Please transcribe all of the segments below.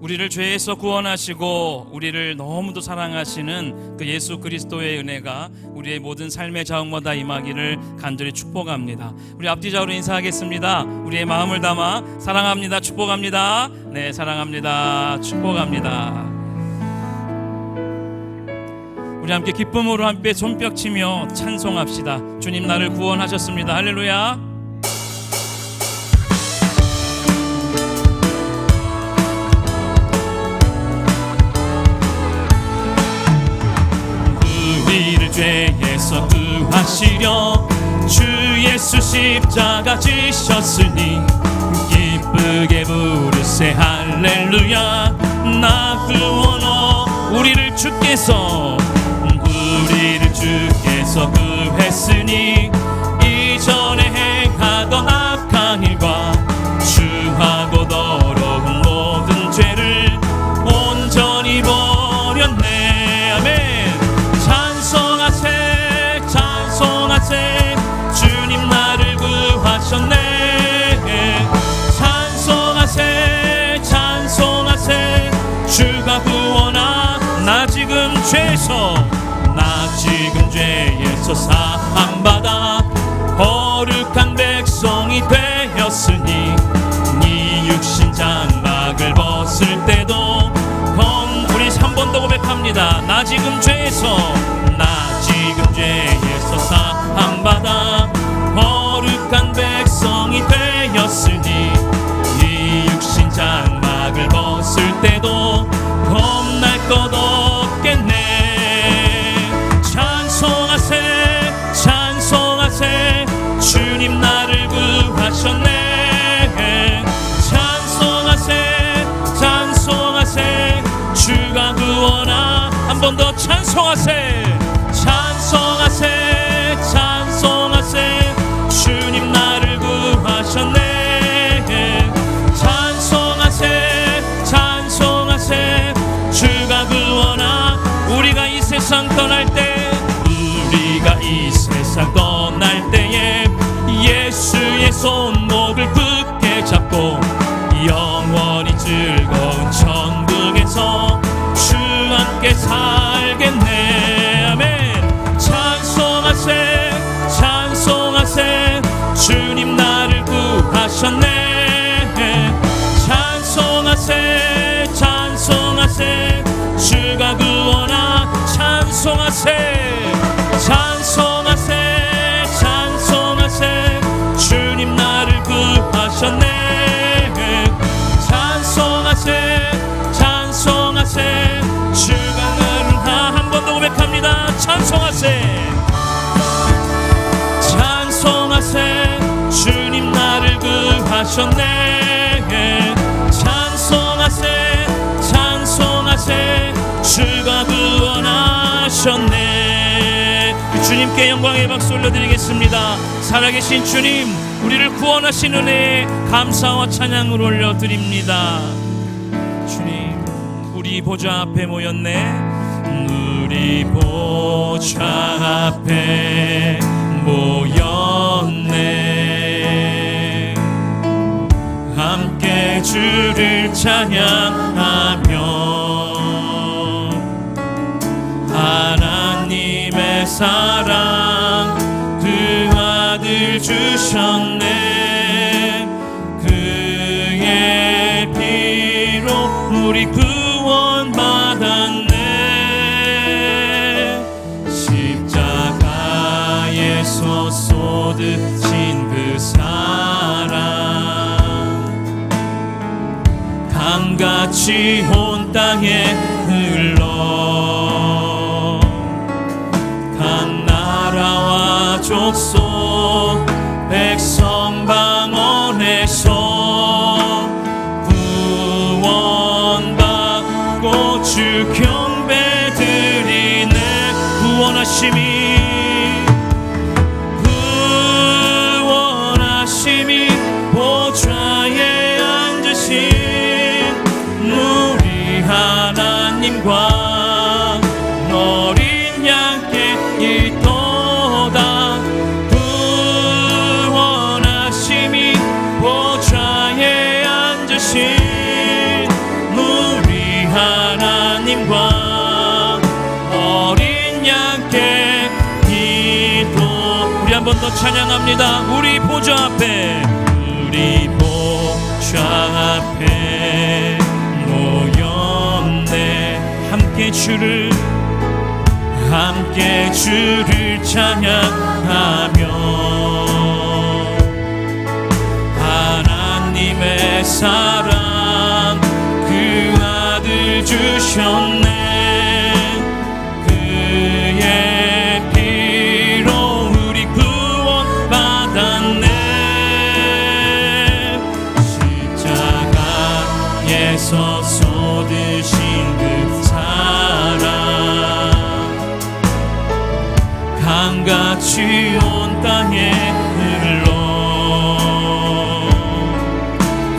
우리를 죄에서 구원하시고 우리를 너무도 사랑하시는 그 예수 그리스도의 은혜가 우리의 모든 삶의 자원마다 임하기를 간절히 축복합니다. 우리 앞뒤적으로 인사하겠습니다. 우리의 마음을 담아 사랑합니다, 축복합니다. 네, 사랑합니다, 축복합니다. 우리 함께 기쁨으로 함께 손뼉치며 찬송합시다. 주님 나를 구원하셨습니다. 할렐루야. 우리를 죄에서 구하시려 주 예수 십자가 지셨으니 기쁘게 부르세 할렐루야. 나 구원어 우리를 주께서 구했으니 이전에 행하던 악한 일과 주하고 더러운 모든 죄를 온전히 버렸네. 아멘. 찬송하세 찬송하세 주님 나를 구하셨네. 찬송하세 찬송하세 주가 구원하 나 지금 죄에서 사함받아 거룩한 백성이 되었으니 네 육신 장막을 벗을 때도 우리 한 번 더 고백합니다. 나 지금 죄에서 사함받아 거룩한 백성이 되었으니 네 육신 장막을 벗을 때도 겁날 것 없겠네. 주님 나를 구하셨네. 찬송하세 찬송하세 주가 구원하 한 번 더 찬송하세 찬송하세 찬송하세 주님 나를 구하셨네. 찬송하세 찬송하세 주가 구원하 우리가 이 세상 떠날 때 때에 예수의 손목을 굳게 잡고 영원히 즐거운 천국에서 주 함께 살겠네. 아멘. 찬송하세 찬송하세 주님 나를 구하셨네. 찬송하세 찬송하세 주가 구원하 찬송하세 찬송하세 주님 나를 구하셨네. 찬송하세 찬송하세 주가 나를 한 번 더 고백합니다. 찬송하세 찬송하세 주님 나를 구하셨네. 찬송하세 찬송하세 주가 구원하셨네. 주님께 영광의 박수 올려드리겠습니다. 살아계신 주님, 우리를 구원하신 은혜에 감사와 찬양을 올려드립니다. 주님, 우리 보좌 앞에 모였네. 우리 보좌 앞에 모였네. 함께 주를 찬양하며 하나님의 사랑 그 아들 주셨네. 그의 피로 우리 구원받았네. 십자가에서 쏟으신 그 사랑 강같이 온 땅에 흘러 족속 백성 방언에서 구원받고 주 경배 드리네. 구원하심이 보좌에 앉으신 우리 하나님과 어린 양께 있도다. 구원하심이 보좌에 앉으신 우리 하나님과 어린 양께 기도. 우리 한 번 더 찬양합니다. 우리 보좌 앞에, 우리 보좌 앞에 모였네. 함께 주를 찬양하며 하나님의 사랑 그 아들 주셨네. 그의 피로 우리 구원받았네. 십자가에서 쏟으신 그 사랑 강같이 온 땅에 흘러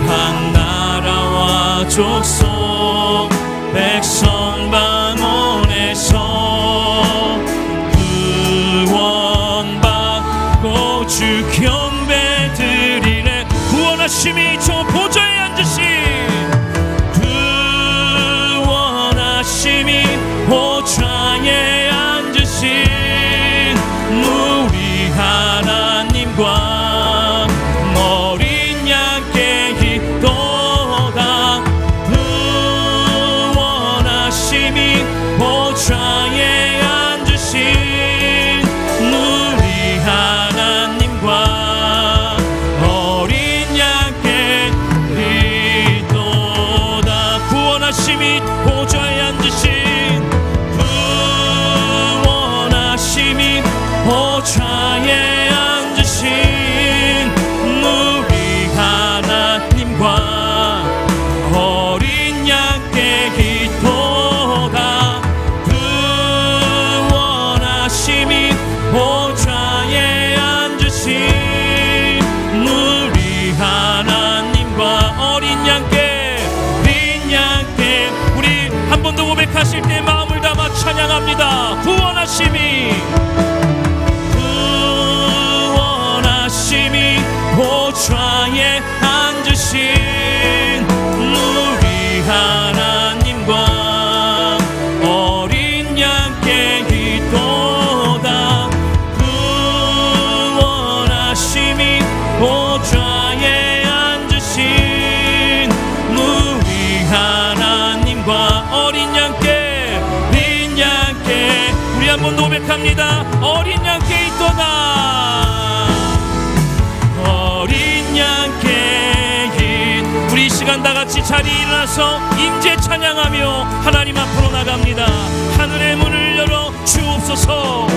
각 나라와 족속 백성 방언에서 구원받고 주 경배 드리네. 구원하심이 저 보좌에 앉으신, 구원하심이 보좌에 앉으신 우리 하나님과 어린 양께 기도다. 구원하심이 보좌에 앉으신 우리 하나님과 어린 양께 기도다. 구원하심이 보좌에 앉으신, 구원하심이 보좌에 앉으신 우리 하나님과 어린 양께 기도다. 구원하심이 보좌에 앉으신 우리 하나님과 어린 양께, 어린 양께. 우리 한 번 더 고백하실 때 마음을 담아 찬양합니다. 구원하심이 보좌에 앉으신 우리 하나님과 어린 양께 기도다. 구원하심이 보좌에 앉으신 우리 하나님과 어린 양께, 어린 양께. 우리 한 번 더 고백합니다. 어린 양께 있도다. 우리 이 시간 다같이 자리에 일어나서 임재 찬양하며 하나님 앞으로 나갑니다. 하늘의 문을 열어 주옵소서.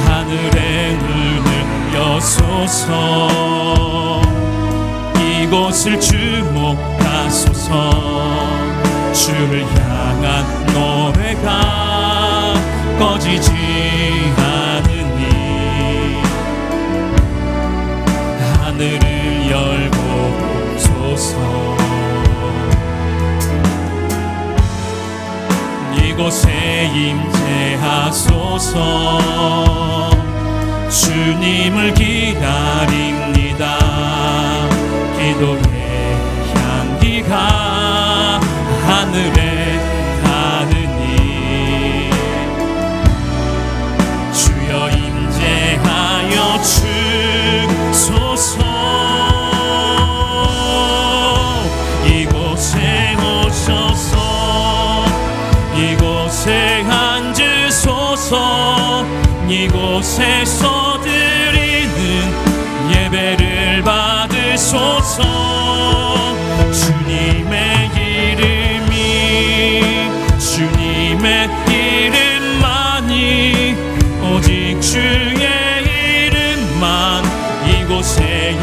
하늘의 문을 여소서. 이곳을 주목하소서. 주를 향한 노래가 꺼지지 않으니 하늘을 열고 소서. 이곳에 임재하소서. 주님을 기다립니다. 기도의 향기가 하늘에 닿으니 주여 임재하여 주소서. 이곳에 오셔서 이곳에 앉으소서. 이곳에서 드리는 예배를 받으소서. 주님의 이름이, 주님의 이름만이, 오직 주의 이름만. 이곳에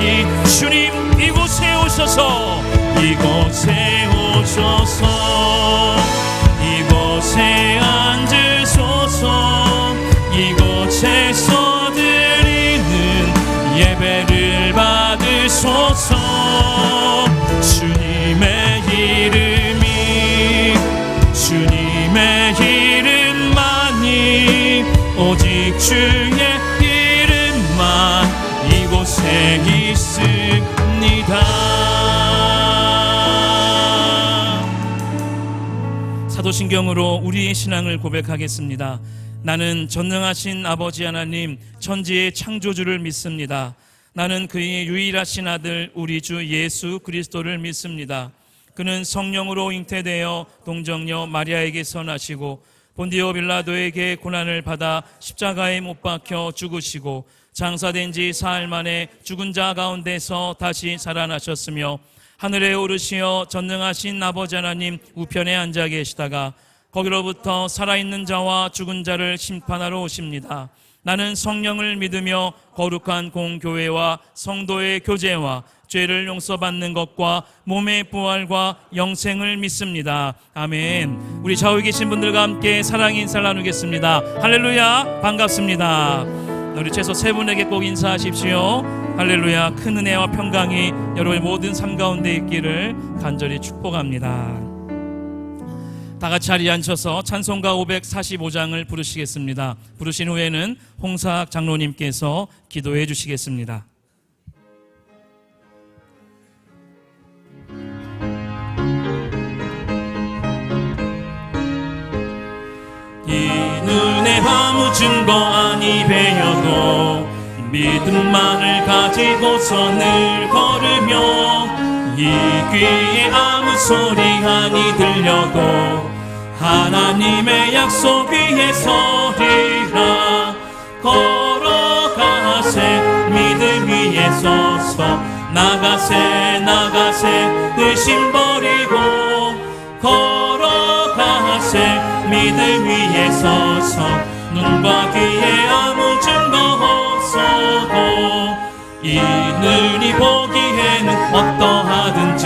주님 이곳에 오셔서, 이곳에 오셔서 이곳에 앉으소서. 이곳에서 드리는 예배를 받으소서. 주님의 이름이, 주님의 이름만이, 오직 주의 이름만 이곳에 있습니다. 사도신경으로 우리의 신앙을 고백하겠습니다. 나는 전능하신 아버지 하나님 천지의 창조주를 믿습니다. 나는 그의 유일하신 아들 우리 주 예수 그리스도를 믿습니다. 그는 성령으로 잉태되어 동정녀 마리아에게서 나시고 본디오 빌라도에게 고난을 받아 십자가에 못 박혀 죽으시고 장사된 지 사흘 만에 죽은 자 가운데서 다시 살아나셨으며 하늘에 오르시어 전능하신 아버지 하나님 우편에 앉아 계시다가 거기로부터 살아있는 자와 죽은 자를 심판하러 오십니다. 나는 성령을 믿으며 거룩한 공교회와 성도의 교제와 죄를 용서받는 것과 몸의 부활과 영생을 믿습니다. 아멘. 우리 좌우에 계신 분들과 함께 사랑의 인사를 나누겠습니다. 할렐루야, 반갑습니다. 우리 최소 세 분에게 꼭 인사하십시오. 할렐루야. 큰 은혜와 평강이 여러분의 모든 삶 가운데 있기를 간절히 축복합니다. 다 같이 자리에 앉혀서 찬송가 545장을 부르시겠습니다. 부르신 후에는 홍사학 장로님께서 기도해 주시겠습니다. 이 눈에 아무 증거 아니 배여도 믿음만을 가지고서 늘 걸으며 이 귀에 아무 소리 아니 들려도 하나님의 약속 위에 서리라. 걸어가세 믿음 위에 서서 나가세 나가세 의심 버리고 걸어가세 믿음 위에 서서 눈과 귀에 아무 증거 없어도 이 눈이 보기에는 어떠하든지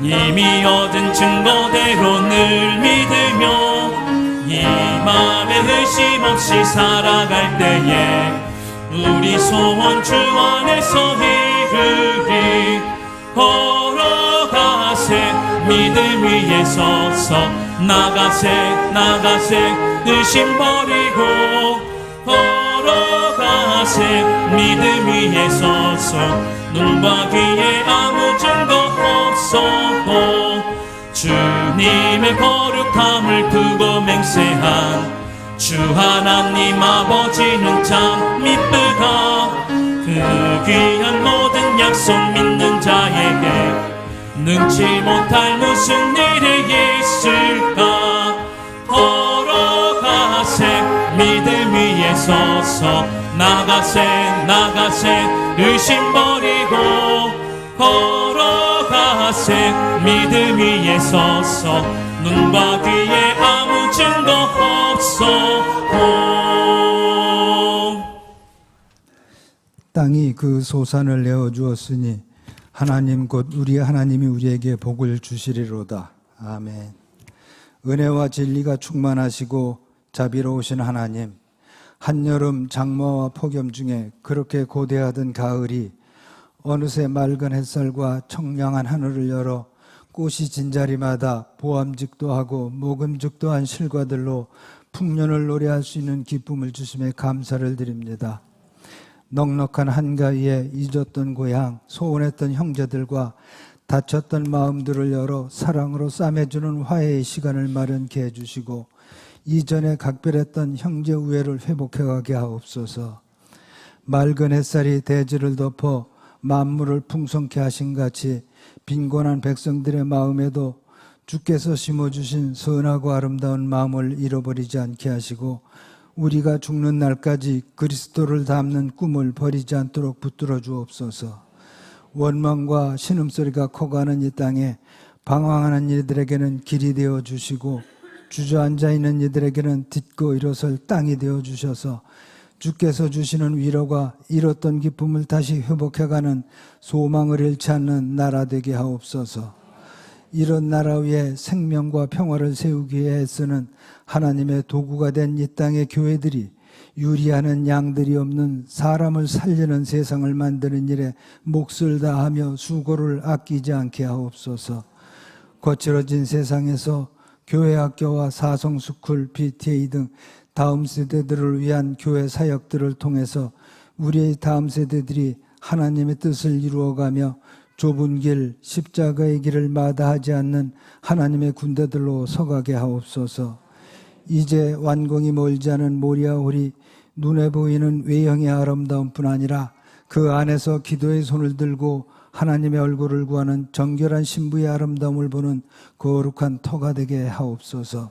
이미 얻은 증거대로 늘 믿으며 이 맘에 의심 없이 살아갈 때에 우리 소원 주 안에서 이루리. 걸어가세 믿음 위에 서서 나가세 나가세 의심 버리고 걸어가세 믿음 위에 서서 눈과 귀에 아무 증거 없어도 주님의 거룩함을 두고 맹세한 주 하나님 아버지는 참 미쁘다. 그 귀한 모든 약속 믿는 자에게 능치 못할 무슨 일이 있을까. 걸어가세 믿음 위에 서서 나가세 나가세 의심 버리고 걸어가세 믿음 위에 서서 눈과 귀에 아무 증거 없어도. 땅이 그 소산을 내어주었으니 하나님 곧 우리 하나님이 우리에게 복을 주시리로다. 아멘. 은혜와 진리가 충만하시고 자비로우신 하나님, 한여름 장마와 폭염 중에 그렇게 고대하던 가을이 어느새 맑은 햇살과 청량한 하늘을 열어 꽃이 진 자리마다 보암직도 하고 모금직도 한 실과들로 풍년을 노래할 수 있는 기쁨을 주심에 감사를 드립니다. 넉넉한 한가위에 잊었던 고향, 소원했던 형제들과 다쳤던 마음들을 열어 사랑으로 싸매주는 화해의 시간을 마련케 해주시고 이전에 각별했던 형제 우애를 회복해가게 하옵소서. 맑은 햇살이 대지를 덮어 만물을 풍성케 하신 같이 빈곤한 백성들의 마음에도 주께서 심어주신 선하고 아름다운 마음을 잃어버리지 않게 하시고 우리가 죽는 날까지 그리스도를 닮는 꿈을 버리지 않도록 붙들어 주옵소서. 원망과 신음소리가 커가는 이 땅에 방황하는 이들에게는 길이 되어 주시고 주저앉아 있는 이들에게는 딛고 일어설 땅이 되어 주셔서 주께서 주시는 위로가 잃었던 기쁨을 다시 회복해가는 소망을 잃지 않는 나라 되게 하옵소서. 이런 나라 위에 생명과 평화를 세우기 위해 애쓰는 하나님의 도구가 된 이 땅의 교회들이 유리하는 양들이 없는 사람을 살리는 세상을 만드는 일에 몫을 다하며 수고를 아끼지 않게 하옵소서. 거칠어진 세상에서 교회 학교와 사성스쿨, PTA 등 다음 세대들을 위한 교회 사역들을 통해서 우리의 다음 세대들이 하나님의 뜻을 이루어가며 좁은 길, 십자가의 길을 마다하지 않는 하나님의 군대들로 서가게 하옵소서. 이제 완공이 멀지 않은 모리아 홀이 눈에 보이는 외형의 아름다움뿐 아니라 그 안에서 기도의 손을 들고 하나님의 얼굴을 구하는 정결한 신부의 아름다움을 보는 거룩한 터가 되게 하옵소서.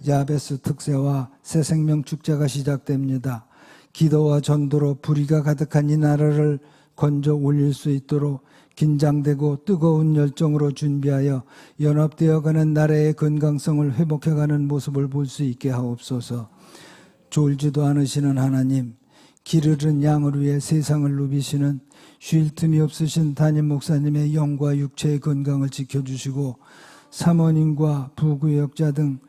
야베스 특세와 새 생명 축제가 시작됩니다. 기도와 전도로 불의가 가득한 이 나라를 건져 올릴 수 있도록 긴장되고 뜨거운 열정으로 준비하여 연합되어가는 나라의 건강성을 회복해가는 모습을 볼 수 있게 하옵소서. 졸지도 않으시는 하나님, 길 잃은 양을 위해 세상을 누비시는 쉴 틈이 없으신 담임 목사님의 영과 육체의 건강을 지켜주시고 사모님과 부구역자 등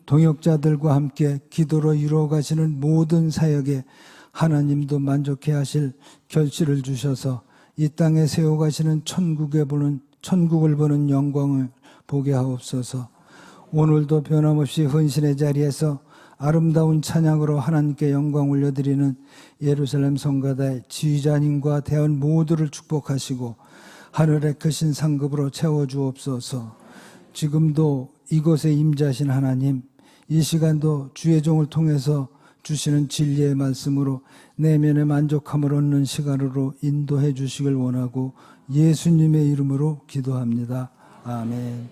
동역자들과 함께 기도로 이루어가시는 모든 사역에 하나님도 만족해 하실 결실을 주셔서 이 땅에 세워가시는 천국을 보는 영광을 보게 하옵소서. 오늘도 변함없이 헌신의 자리에서 아름다운 찬양으로 하나님께 영광 올려드리는 예루살렘 성가대 지휘자님과 대원 모두를 축복하시고 하늘의 크신 상급으로 채워주옵소서. 지금도 이곳에 임재하신 하나님, 이 시간도 주의 종을 통해서 주시는 진리의 말씀으로 내면의 만족함을 얻는 시간으로 인도해 주시길 원하고 예수님의 이름으로 기도합니다. 아멘.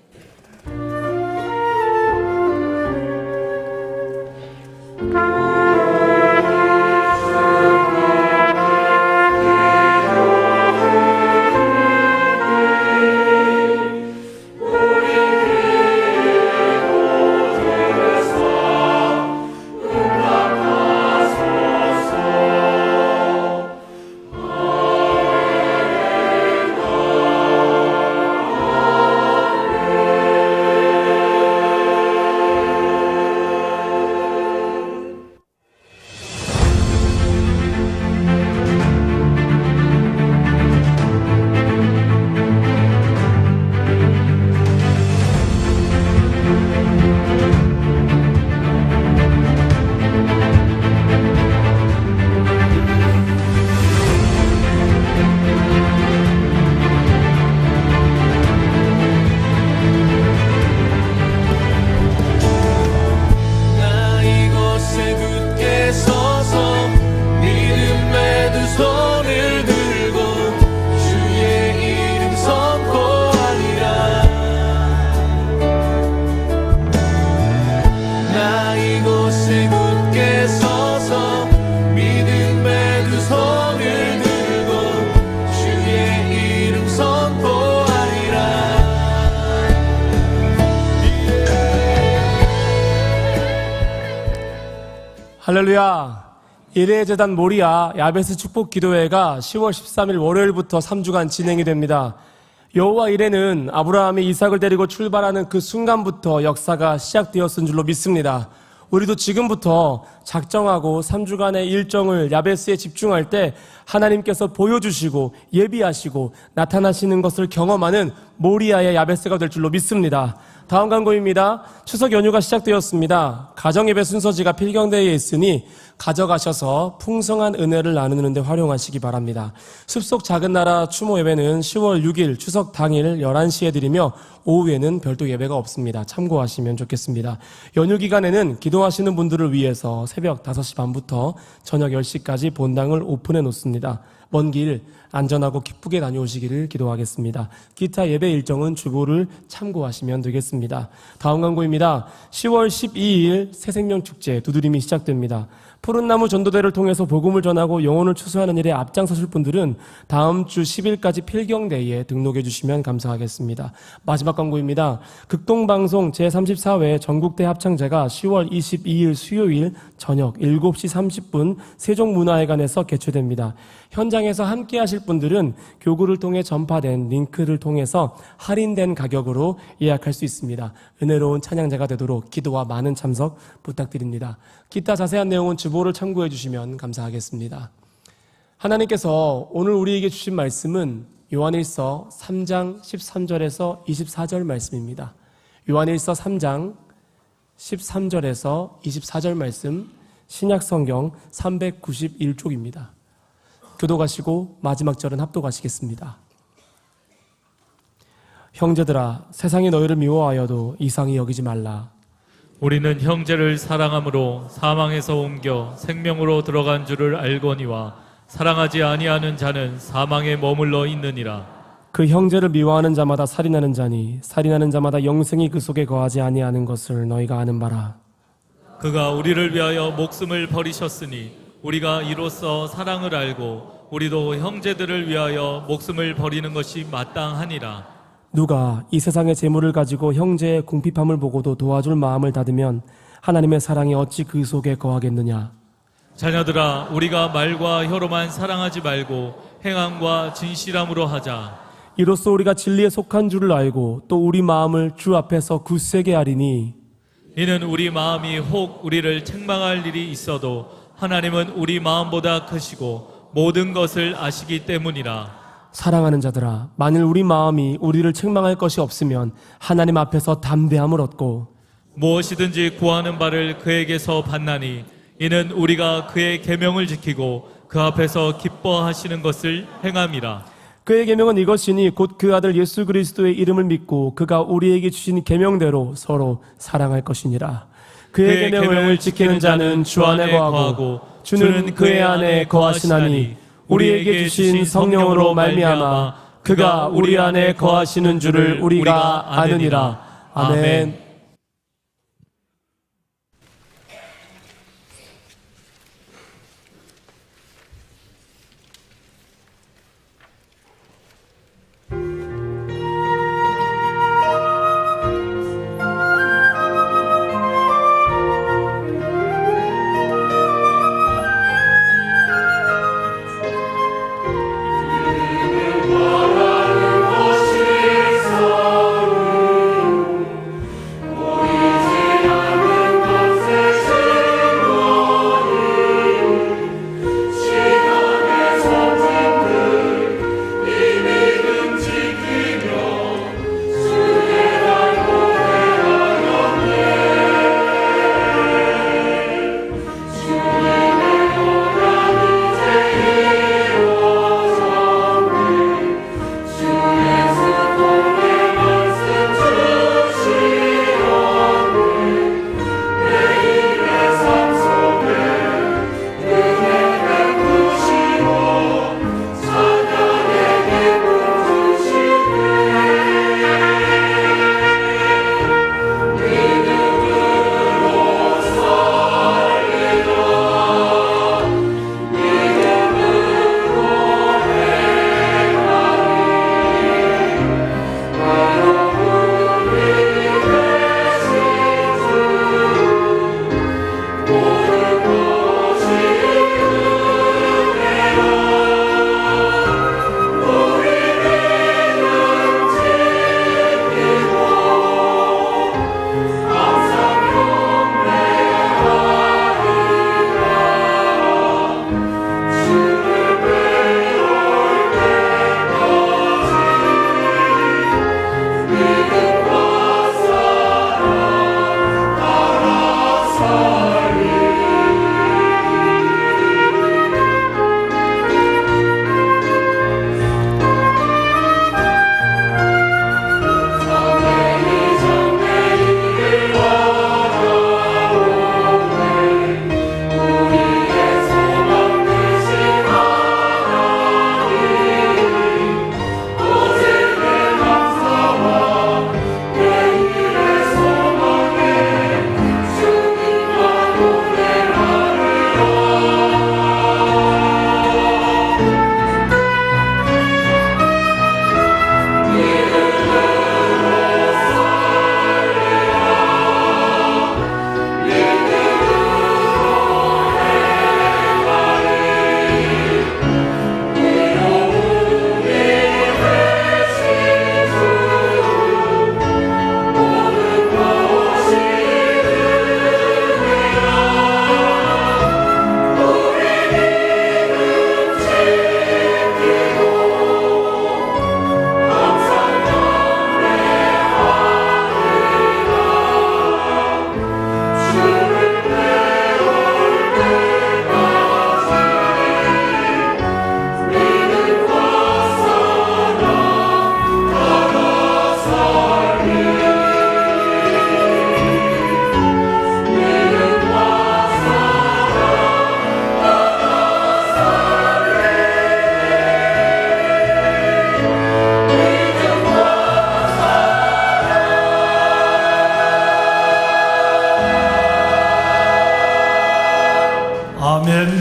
할렐루야. 일회재단 모리아 야베스 축복기도회가 10월 13일 월요일부터 3주간 진행이 됩니다. 여호와 이레는 아브라함이 이삭을 데리고 출발하는 그 순간부터 역사가 시작되었은 줄로 믿습니다. 우리도 지금부터 작정하고 3주간의 일정을 야베스에 집중할 때 하나님께서 보여주시고 예비하시고 나타나시는 것을 경험하는 모리아의 야베스가 될 줄로 믿습니다. 다음 광고입니다. 추석 연휴가 시작되었습니다. 가정예배 순서지가 필경대에 있으니 가져가셔서 풍성한 은혜를 나누는 데 활용하시기 바랍니다. 숲속 작은 나라 추모 예배는 10월 6일 추석 당일 11시에 드리며 오후에는 별도 예배가 없습니다. 참고하시면 좋겠습니다. 연휴 기간에는 기도하시는 분들을 위해서 새벽 5시 반부터 저녁 10시까지 본당을 오픈해 놓습니다. 먼 길 안전하고 기쁘게 다녀오시기를 기도하겠습니다. 기타 예배 일정은 주보를 참고하시면 되겠습니다. 다음 광고입니다. 10월 12일 새생명축제 두드림이 시작됩니다. 푸른나무 전도대를 통해서 복음을 전하고 영혼을 추수하는 일에 앞장서실 분들은 다음 주 10일까지 필경대에 등록해 주시면 감사하겠습니다. 마지막 광고입니다. 극동방송 제34회 전국대 합창제가 10월 22일 수요일 저녁 7시 30분 세종문화회관에서 개최됩니다. 현장에서 함께 하실 분들은 교구를 통해 전파된 링크를 통해서 할인된 가격으로 예약할 수 있습니다. 은혜로운 찬양제가 되도록 기도와 많은 참석 부탁드립니다. 기타 자세한 내용은 주보를 참고해 주시면 감사하겠습니다. 하나님께서 오늘 우리에게 주신 말씀은 요한일서 3장 13절에서 24절 말씀입니다. 요한일서 3장 13절에서 24절 말씀, 신약성경 391쪽입니다. 교도가시고 마지막 절은 합독하시겠습니다. 형제들아, 세상이 너희를 미워하여도 이상히 여기지 말라. 우리는 형제를 사랑함으로 사망에서 옮겨 생명으로 들어간 줄을 알거니와 사랑하지 아니하는 자는 사망에 머물러 있느니라. 그 형제를 미워하는 자마다 살인하는 자니 살인하는 자마다 영생이 그 속에 거하지 아니하는 것을 너희가 아는 바라. 그가 우리를 위하여 목숨을 버리셨으니 우리가 이로써 사랑을 알고 우리도 형제들을 위하여 목숨을 버리는 것이 마땅하니라. 누가 이 세상의 재물을 가지고 형제의 궁핍함을 보고도 도와줄 마음을 닫으면 하나님의 사랑이 어찌 그 속에 거하겠느냐. 자녀들아, 우리가 말과 혀로만 사랑하지 말고 행함과 진실함으로 하자. 이로써 우리가 진리에 속한 줄을 알고 또 우리 마음을 주 앞에서 굳세게 하리니 이는 우리 마음이 혹 우리를 책망할 일이 있어도 하나님은 우리 마음보다 크시고 모든 것을 아시기 때문이라. 사랑하는 자들아, 만일 우리 마음이 우리를 책망할 것이 없으면 하나님 앞에서 담대함을 얻고 무엇이든지 구하는 바를 그에게서 받나니 이는 우리가 그의 계명을 지키고 그 앞에서 기뻐하시는 것을 행함이라. 그의 계명은 이것이니 곧 그 아들 예수 그리스도의 이름을 믿고 그가 우리에게 주신 계명대로 서로 사랑할 것이니라. 그의 계명을 지키는 자는 주 안에 거하고 주는 그의 안에 거하시나니 우리에게 주신 성령으로 말미암아 그가 우리 안에 거하시는 줄을 우리가 아느니라. 아멘.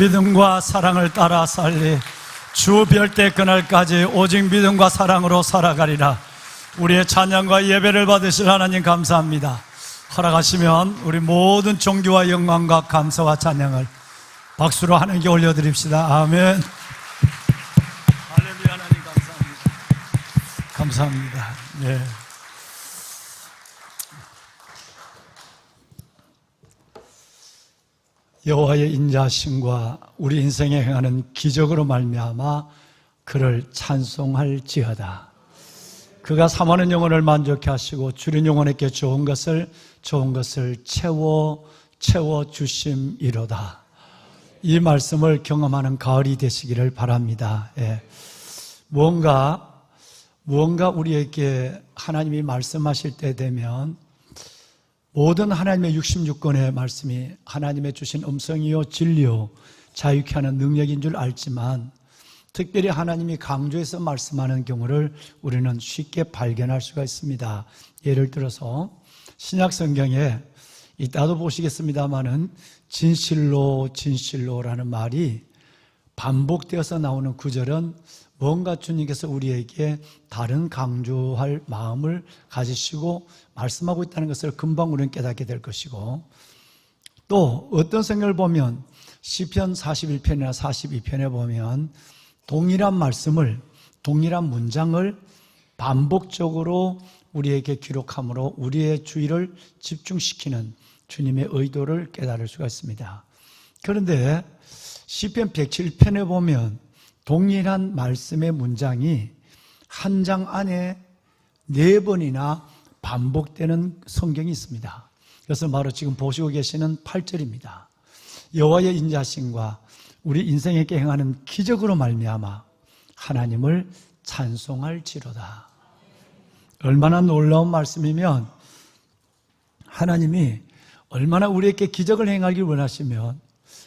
믿음과 사랑을 따라 살리 주 별 때 그날까지 오직 믿음과 사랑으로 살아가리라. 우리의 찬양과 예배를 받으실 하나님 감사합니다. 허락하시면 우리 모든 존귀와 영광과 감사와 찬양을 박수로 하나님께 올려드립시다. 아멘. 할렐루야. 하나님 감사합니다. 감사합니다. 네. 여호와의 인자하심과 우리 인생에 행하는 기적으로 말미암아 그를 찬송할지어다. 그가 사모하는 영혼을 만족케 하시고 주린 영혼에게 좋은 것을 채워 주심이로다. 이 말씀을 경험하는 가을이 되시기를 바랍니다. 예. 무언가 우리에게 하나님이 말씀하실 때 되면 모든 하나님의 66권의 말씀이 하나님의 주신 음성이요 진리요 자유케 하는 능력인 줄 알지만 특별히 하나님이 강조해서 말씀하는 경우를 우리는 쉽게 발견할 수가 있습니다. 예를 들어서 신약 성경에 이따도 보시겠습니다마는 진실로라는 말이 반복되어서 나오는 구절은 뭔가 주님께서 우리에게 다른 강조할 마음을 가지시고 말씀하고 있다는 것을 금방 우리는 깨닫게 될 것이고, 또 어떤 성경을 보면 시편 41편이나 42편에 보면 동일한 말씀을, 동일한 문장을 반복적으로 우리에게 기록함으로 우리의 주의를 집중시키는 주님의 의도를 깨달을 수가 있습니다. 그런데 시편 107편에 보면 동일한 말씀의 문장이 한 장 안에 4번이나 반복되는 성경이 있습니다. 그것은 바로 지금 보시고 계시는 8절입니다. 여호와의 인자심과 우리 인생에게 행하는 기적으로 말미암아 하나님을 찬송할지로다. 얼마나 놀라운 말씀이면 하나님이 얼마나 우리에게 기적을 행하길 원하시면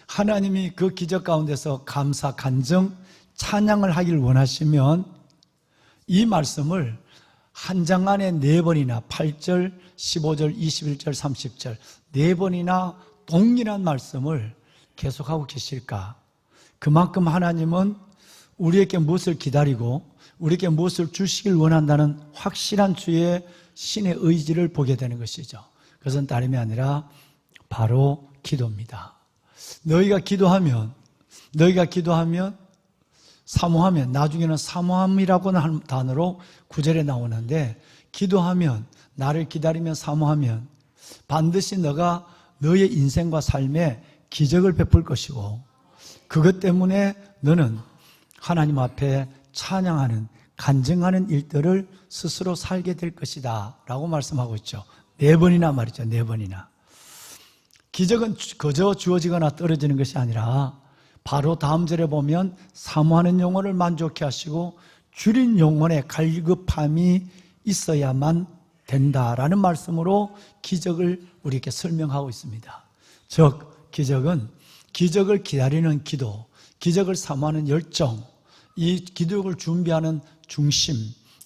하나님이 그 기적 가운데서 감사, 간증, 찬양을 하길 원하시면 이 말씀을 한 장 안에 4번이나 8절, 15절, 21절, 30절 4번이나 동일한 말씀을 계속하고 계실까? 그만큼 하나님은 우리에게 무엇을 기다리고 우리에게 무엇을 주시길 원한다는 확실한 주의 신의 의지를 보게 되는 것이죠. 그것은 다름이 아니라 바로 기도입니다. 너희가 기도하면 사모하면, 나중에는 사모함이라고는 하는 단어로 9절에 나오는데, 기도하면, 나를 기다리면, 사모하면 반드시 너가 너의 인생과 삶에 기적을 베풀 것이고, 그것 때문에 너는 하나님 앞에 찬양하는, 간증하는 일들을 스스로 살게 될 것이다 라고 말씀하고 있죠. 4번이나 말이죠. 4번이나. 기적은 그저 주어지거나 떨어지는 것이 아니라 바로 다음 절에 보면 사모하는 영혼을 만족케 하시고 줄인 영혼의 갈급함이 있어야만 된다라는 말씀으로 기적을 우리에게 설명하고 있습니다. 즉 기적을 기다리는 기도, 기적을 사모하는 열정, 이 기적을 준비하는 중심,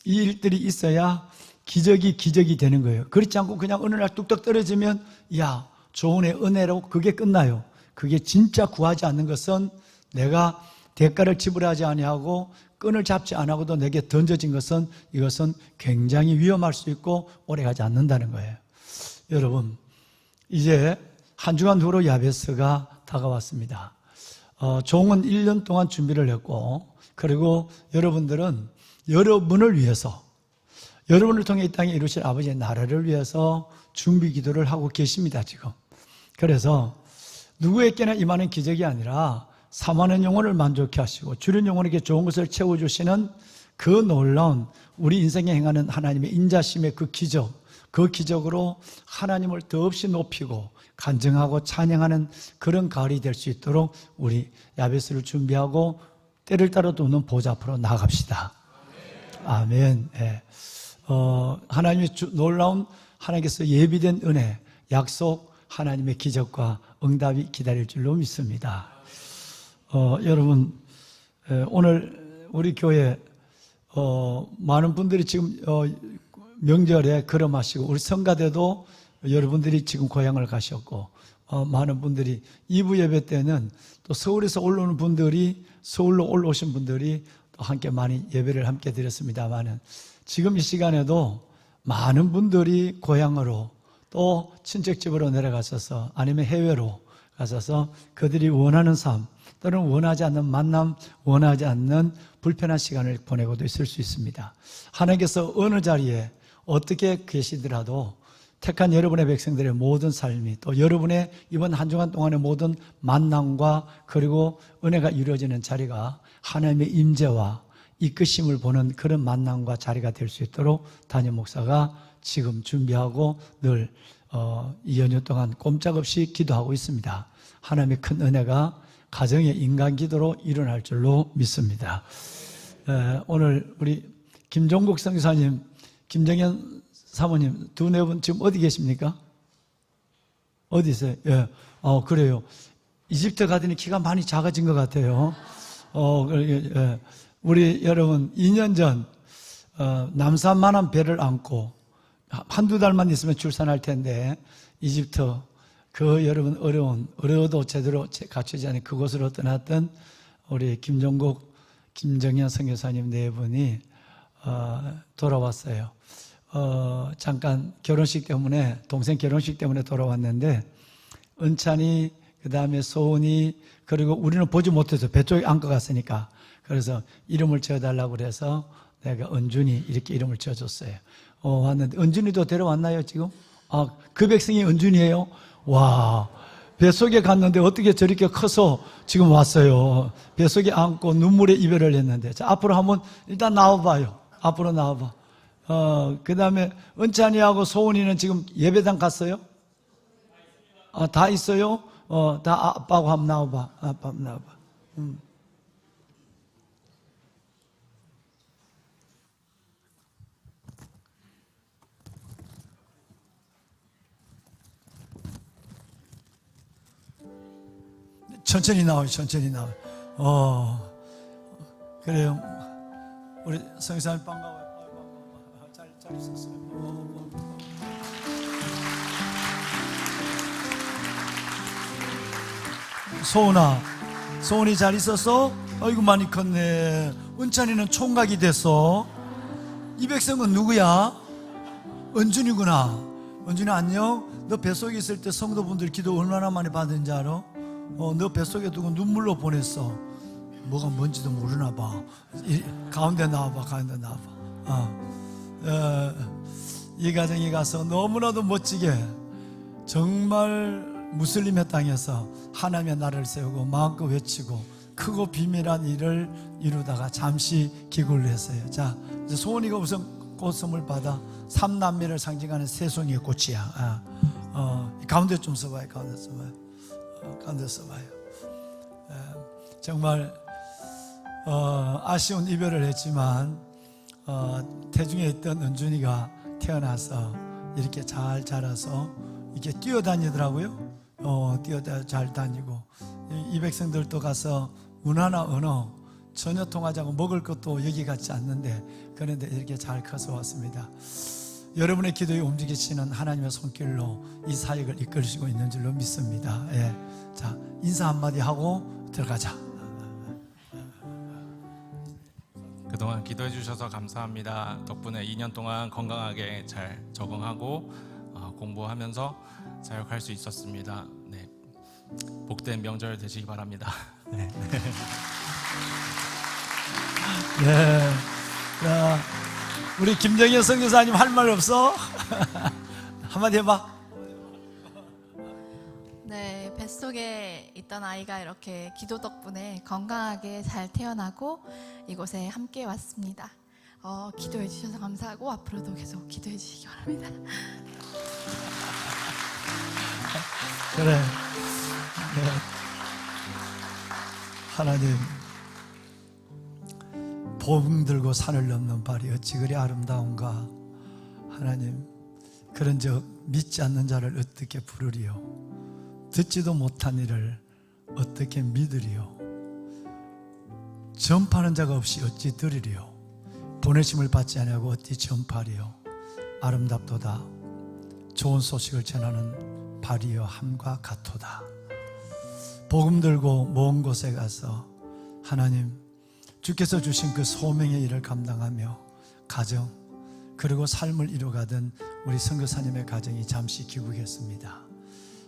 이 일들이 있어야 기적이 되는 거예요. 그렇지 않고 그냥 어느 날 뚝딱 떨어지면 좋은 은혜로 그게 끝나요. 그게 진짜 구하지 않는 것은 내가 대가를 지불하지 아니하고 끈을 잡지 않고도 내게 던져진 것은 이것은 굉장히 위험할 수 있고 오래가지 않는다는 거예요. 여러분, 이제 한 주간 후로 야베스가 다가왔습니다. 종은 1년 동안 준비를 했고, 그리고 여러분들은 여러분을 위해서, 여러분을 통해 이 땅에 이루실 아버지의 나라를 위해서 준비 기도를 하고 계십니다, 지금. 그래서 누구에게나 임하는 기적이 아니라 사모하는 영혼을 만족케 하시고 줄인 영혼에게 좋은 것을 채워주시는 그 놀라운 우리 인생에 행하는 하나님의 인자심의 그 기적으로 하나님을 더없이 높이고 간증하고 찬양하는 그런 가을이 될 수 있도록 우리 야베스를 준비하고 때를 따라 도는 보좌 앞으로 나아갑시다. 아멘. 네. 하나님의 놀라운 하나님께서 예비된 은혜, 약속, 하나님의 기적과 응답이 기다릴 줄로 믿습니다. 여러분, 오늘 우리 교회 많은 분들이 지금 명절에 걸어마시고, 우리 성가대도 여러분들이 지금 고향을 가셨고, 많은 분들이 2부 예배 때는 또 서울에서 올라오는 분들이 서울로 올라오신 분들이 또 함께 많이 예배를 함께 드렸습니다만은 지금 이 시간에도 많은 분들이 고향으로 또 친척집으로 내려가셔서 아니면 해외로 가셔서 그들이 원하는 삶 또는 원하지 않는 만남, 원하지 않는 불편한 시간을 보내고도 있을 수 있습니다. 하나님께서 어느 자리에 어떻게 계시더라도 택한 여러분의 백성들의 모든 삶이 또 여러분의 이번 한 주간 동안의 모든 만남과 그리고 은혜가 이루어지는 자리가 하나님의 임재와 이끄심을 보는 그런 만남과 자리가 될 수 있도록 담임 목사가 지금 준비하고 늘 이 연휴 동안 꼼짝없이 기도하고 있습니다. 하나님의 큰 은혜가 가정의 인간 기도로 일어날 줄로 믿습니다. 오늘 우리 김종국 선교사님, 김정현 사모님 두 네 분 지금 어디 계십니까? 어디 있어요? 예. 그래요. 이집트 가더니 키가 많이 작아진 것 같아요. 예. 우리 여러분 2년 전 남산만한 배를 안고 한두 달만 있으면 출산할 텐데 이집트 그 여러분 어려워도 제대로 갖추지 않은 그곳으로 떠났던 우리 김종국, 김정현 선교사님 네 분이 돌아왔어요. 잠깐 결혼식 때문에 동생 결혼식 때문에 돌아왔는데 은찬이 그 다음에 소은이 그리고 우리는 보지 못해서 배 쪽에 안고 갔으니까 그래서 이름을 지어달라고 그래서 내가 은준이 이렇게 이름을 지어줬어요. 왔는데 은준이도 데려왔나요 지금? 그 백성이 은준이에요? 와, 뱃속에 갔는데 어떻게 저렇게 커서 지금 왔어요. 뱃속에 안고 눈물의 이별을 했는데 자, 앞으로 한번 일단 나와봐요. 앞으로 나와봐. 그 다음에 은찬이하고 소은이는 지금 예배당 갔어요? 다 있어요? 다 아빠하고 한번 나와봐. 아빠 한번 나와봐. 천천히 나와요, 천천히 나와요. 그래요. 우리 성사님 반가워요. 잘 있었어요. 소은이 잘 있었어? 아이고 많이 컸네. 은찬이는 총각이 됐어. 이 백성은 누구야? 은준이구나. 은준이 안녕. 너 뱃속에 있을 때 성도분들 기도 얼마나 많이 받은지 알아? 너 뱃속에 두고 눈물로 보냈어. 뭐가 뭔지도 모르나 봐. 가운데 나와봐. 가운데 나와봐. 이 가정에 가서 너무나도 멋지게 정말 무슬림의 땅에서 하나님의 나라를 세우고 마음껏 외치고 크고 비밀한 일을 이루다가 잠시 기굴을 했어요. 자, 이제 소은이가 우선 꽃선물 받아 삼남매를 상징하는 세 송이의 꽃이야. 가운데 좀 써봐요. 가운데 써봐요. 가운데 써봐요. 정말 아쉬운 이별을 했지만 태중에 있던 은준이가 태어나서 이렇게 잘 자라서 이렇게 뛰어다니더라고요. 뛰어다 잘 다니고 이 백성들도 가서 문화나 언어 전혀 통하지 않고 먹을 것도 여기 같지 않는데 그런데 이렇게 잘 커서 왔습니다. 여러분의 기도에 움직이시는 하나님의 손길로 이 사역을 이끌으시고 있는 줄로 믿습니다. 예. 자, 인사 한마디 하고 들어가자. 그동안 기도해 주셔서 감사합니다. 덕분에 2년 동안 건강하게 잘 적응하고 공부하면서 사역할 수 있었습니다. 네, 복된 명절 되시기 바랍니다. 네. 네. 자, 우리 김정현 선교사님 할 말 없어? 한마디 해봐. 네, 뱃속에 있던 아이가 이렇게 기도 덕분에 건강하게 잘 태어나고 이곳에 함께 왔습니다. 기도해 주셔서 감사하고 앞으로도 계속 기도해 주시기 바랍니다. 그래. 네. 하나님, 보응 들고 산을 넘는 발이 어찌 그리 아름다운가. 하나님, 그런즉 믿지 않는 자를 어떻게 부르리요? 듣지도 못한 일을 어떻게 믿으리요? 전파하는 자가 없이 어찌 들으리요? 보내심을 받지 아니하고 어찌 전파하리요? 아름답도다. 좋은 소식을 전하는 발이여 함과 같도다. 복음 들고 먼 곳에 가서 하나님 주께서 주신 그 소명의 일을 감당하며 가정 그리고 삶을 이루어가던 우리 선교사님의 가정이 잠시 귀국했습니다.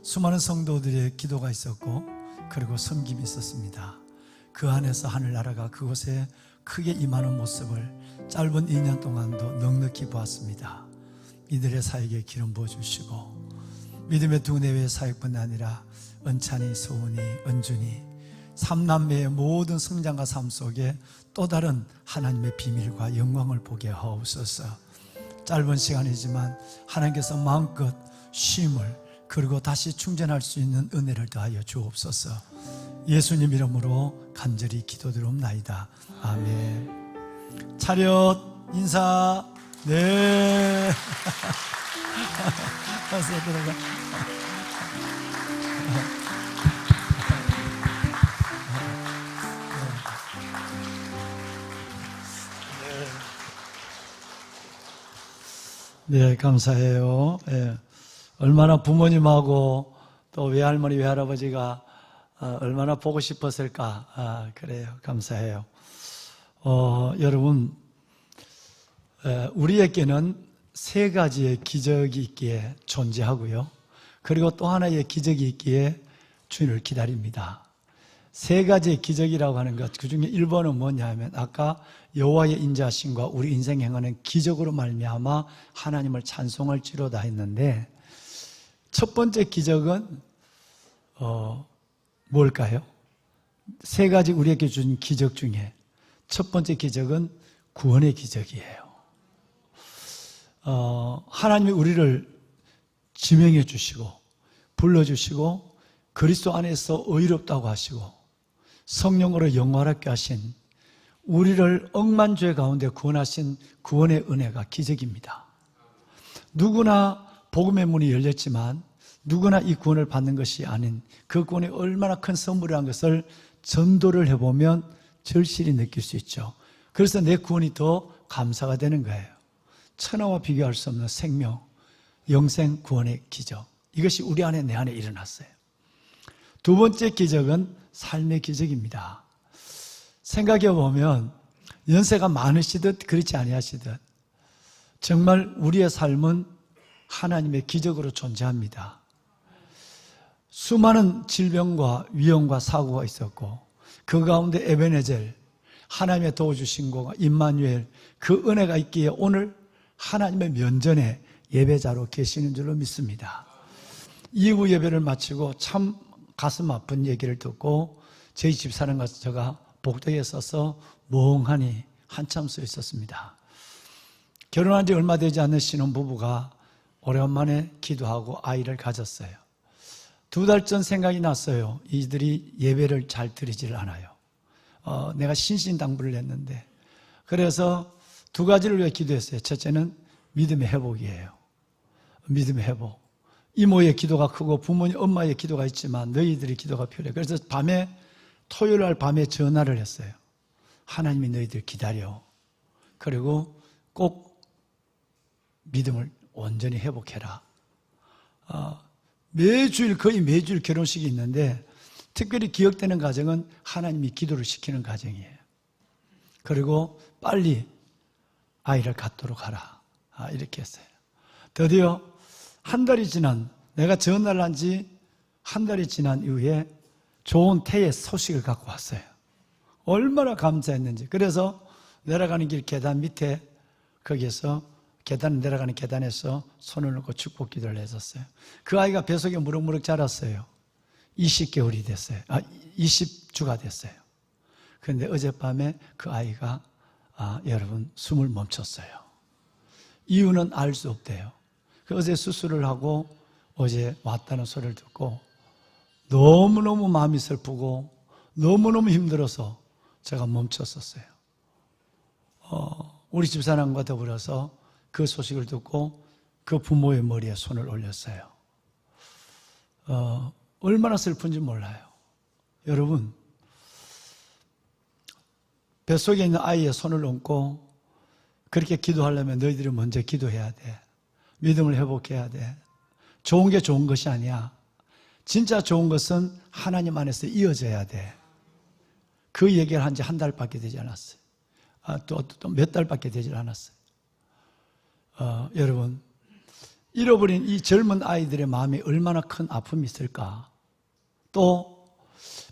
수많은 성도들의 기도가 있었고 그리고 섬김이 있었습니다. 그 안에서 하늘나라가 그곳에 크게 임하는 모습을 짧은 2년 동안도 넉넉히 보았습니다. 이들의 사역에 기름 부어주시고 믿음의 두 내외의 사역뿐 아니라 은찬이, 소은이, 은준이 3남매의 모든 성장과 삶 속에 또 다른 하나님의 비밀과 영광을 보게 하옵소서. 짧은 시간이지만 하나님께서 마음껏 쉼을 그리고 다시 충전할 수 있는 은혜를 더하여 주옵소서. 예수님 이름으로 간절히 기도드리옵나이다. 아멘. 차렷 인사. 네. 어서 들어가. 네, 감사해요. 예. 얼마나 부모님하고 또 외할머니, 외할아버지가 얼마나 보고 싶었을까. 그래요. 감사해요. 여러분, 우리에게는 세 가지의 기적이 있기에 존재하고요. 그리고 또 하나의 기적이 있기에 주님을 기다립니다. 세 가지의 기적이라고 하는 것, 그 중에 1번은 뭐냐 하면 아까 여호와의 인자하심과 우리 인생 행하는 기적으로 말미암아 하나님을 찬송할지로다 했는데 첫 번째 기적은 뭘까요? 세 가지 우리에게 준 기적 중에 첫 번째 기적은 구원의 기적이에요. 하나님이 우리를 지명해 주시고 불러주시고 그리스도 안에서 의롭다고 하시고 성령으로 영화롭게 하신 우리를 억만 죄 가운데 구원하신 구원의 은혜가 기적입니다. 누구나 복음의 문이 열렸지만 누구나 이 구원을 받는 것이 아닌 그 구원이 얼마나 큰 선물이라는 것을 전도를 해보면 절실히 느낄 수 있죠. 그래서 내 구원이 더 감사가 되는 거예요. 천하와 비교할 수 없는 생명, 영생 구원의 기적. 이것이 우리 안에 내 안에 일어났어요. 두 번째 기적은 삶의 기적입니다. 생각해 보면 연세가 많으시듯 그렇지 아니하시듯 정말 우리의 삶은 하나님의 기적으로 존재합니다. 수많은 질병과 위험과 사고가 있었고 그 가운데 에베네젤 하나님의 도와주신 것 임마누엘 그 은혜가 있기에 오늘 하나님의 면전에 예배자로 계시는 줄로 믿습니다. 이후 예배를 마치고 참 가슴 아픈 얘기를 듣고 저희 집사람과 제가 복도에 서서 멍하니 한참 서 있었습니다. 결혼한 지 얼마 되지 않는 신혼부부가 오랜만에 기도하고 아이를 가졌어요. 2달 전 생각이 났어요. 이들이 예배를 잘 드리지를 않아요. 내가 신신당부를 했는데 그래서 두 가지를 위해 기도했어요. 첫째는 믿음의 회복이에요. 믿음의 회복. 이모의 기도가 크고 부모님, 엄마의 기도가 있지만 너희들의 기도가 필요해. 그래서 토요일 날 밤에 전화를 했어요. 하나님이 너희들 기다려. 그리고 꼭 믿음을 온전히 회복해라. 매주일, 거의 매주일 결혼식이 있는데 특별히 기억되는 가정은 하나님이 기도를 시키는 가정이에요. 그리고 빨리 아이를 갖도록 하라. 이렇게 했어요. 드디어 한 달이 지난, 내가 전화를 한 지 한 달이 지난 이후에 좋은 태의 소식을 갖고 왔어요. 얼마나 감사했는지. 그래서 내려가는 길 계단 밑에 거기에서 계단 내려가는 계단에서 손을 놓고 축복 기도를 했었어요. 그 아이가 뱃속에 무럭무럭 자랐어요. 20개월이 됐어요. 20주가 됐어요. 그런데 어젯밤에 그 아이가 여러분 숨을 멈췄어요. 이유는 알 수 없대요. 어제 수술을 하고 어제 왔다는 소리를 듣고 너무너무 마음이 슬프고 너무너무 힘들어서 제가 멈췄었어요. 우리 집사람과 더불어서 그 소식을 듣고 그 부모의 머리에 손을 올렸어요. 얼마나 슬픈지 몰라요. 여러분, 뱃속에 있는 아이의 손을 얹고 그렇게 기도하려면 너희들이 먼저 기도해야 돼. 믿음을 회복해야 돼. 좋은 게 좋은 것이 아니야. 진짜 좋은 것은 하나님 안에서 이어져야 돼. 그 얘기를 한 지 한 달밖에 되지 않았어요. 또 몇 달밖에 되지 않았어요. 여러분, 잃어버린 이 젊은 아이들의 마음에 얼마나 큰 아픔이 있을까? 또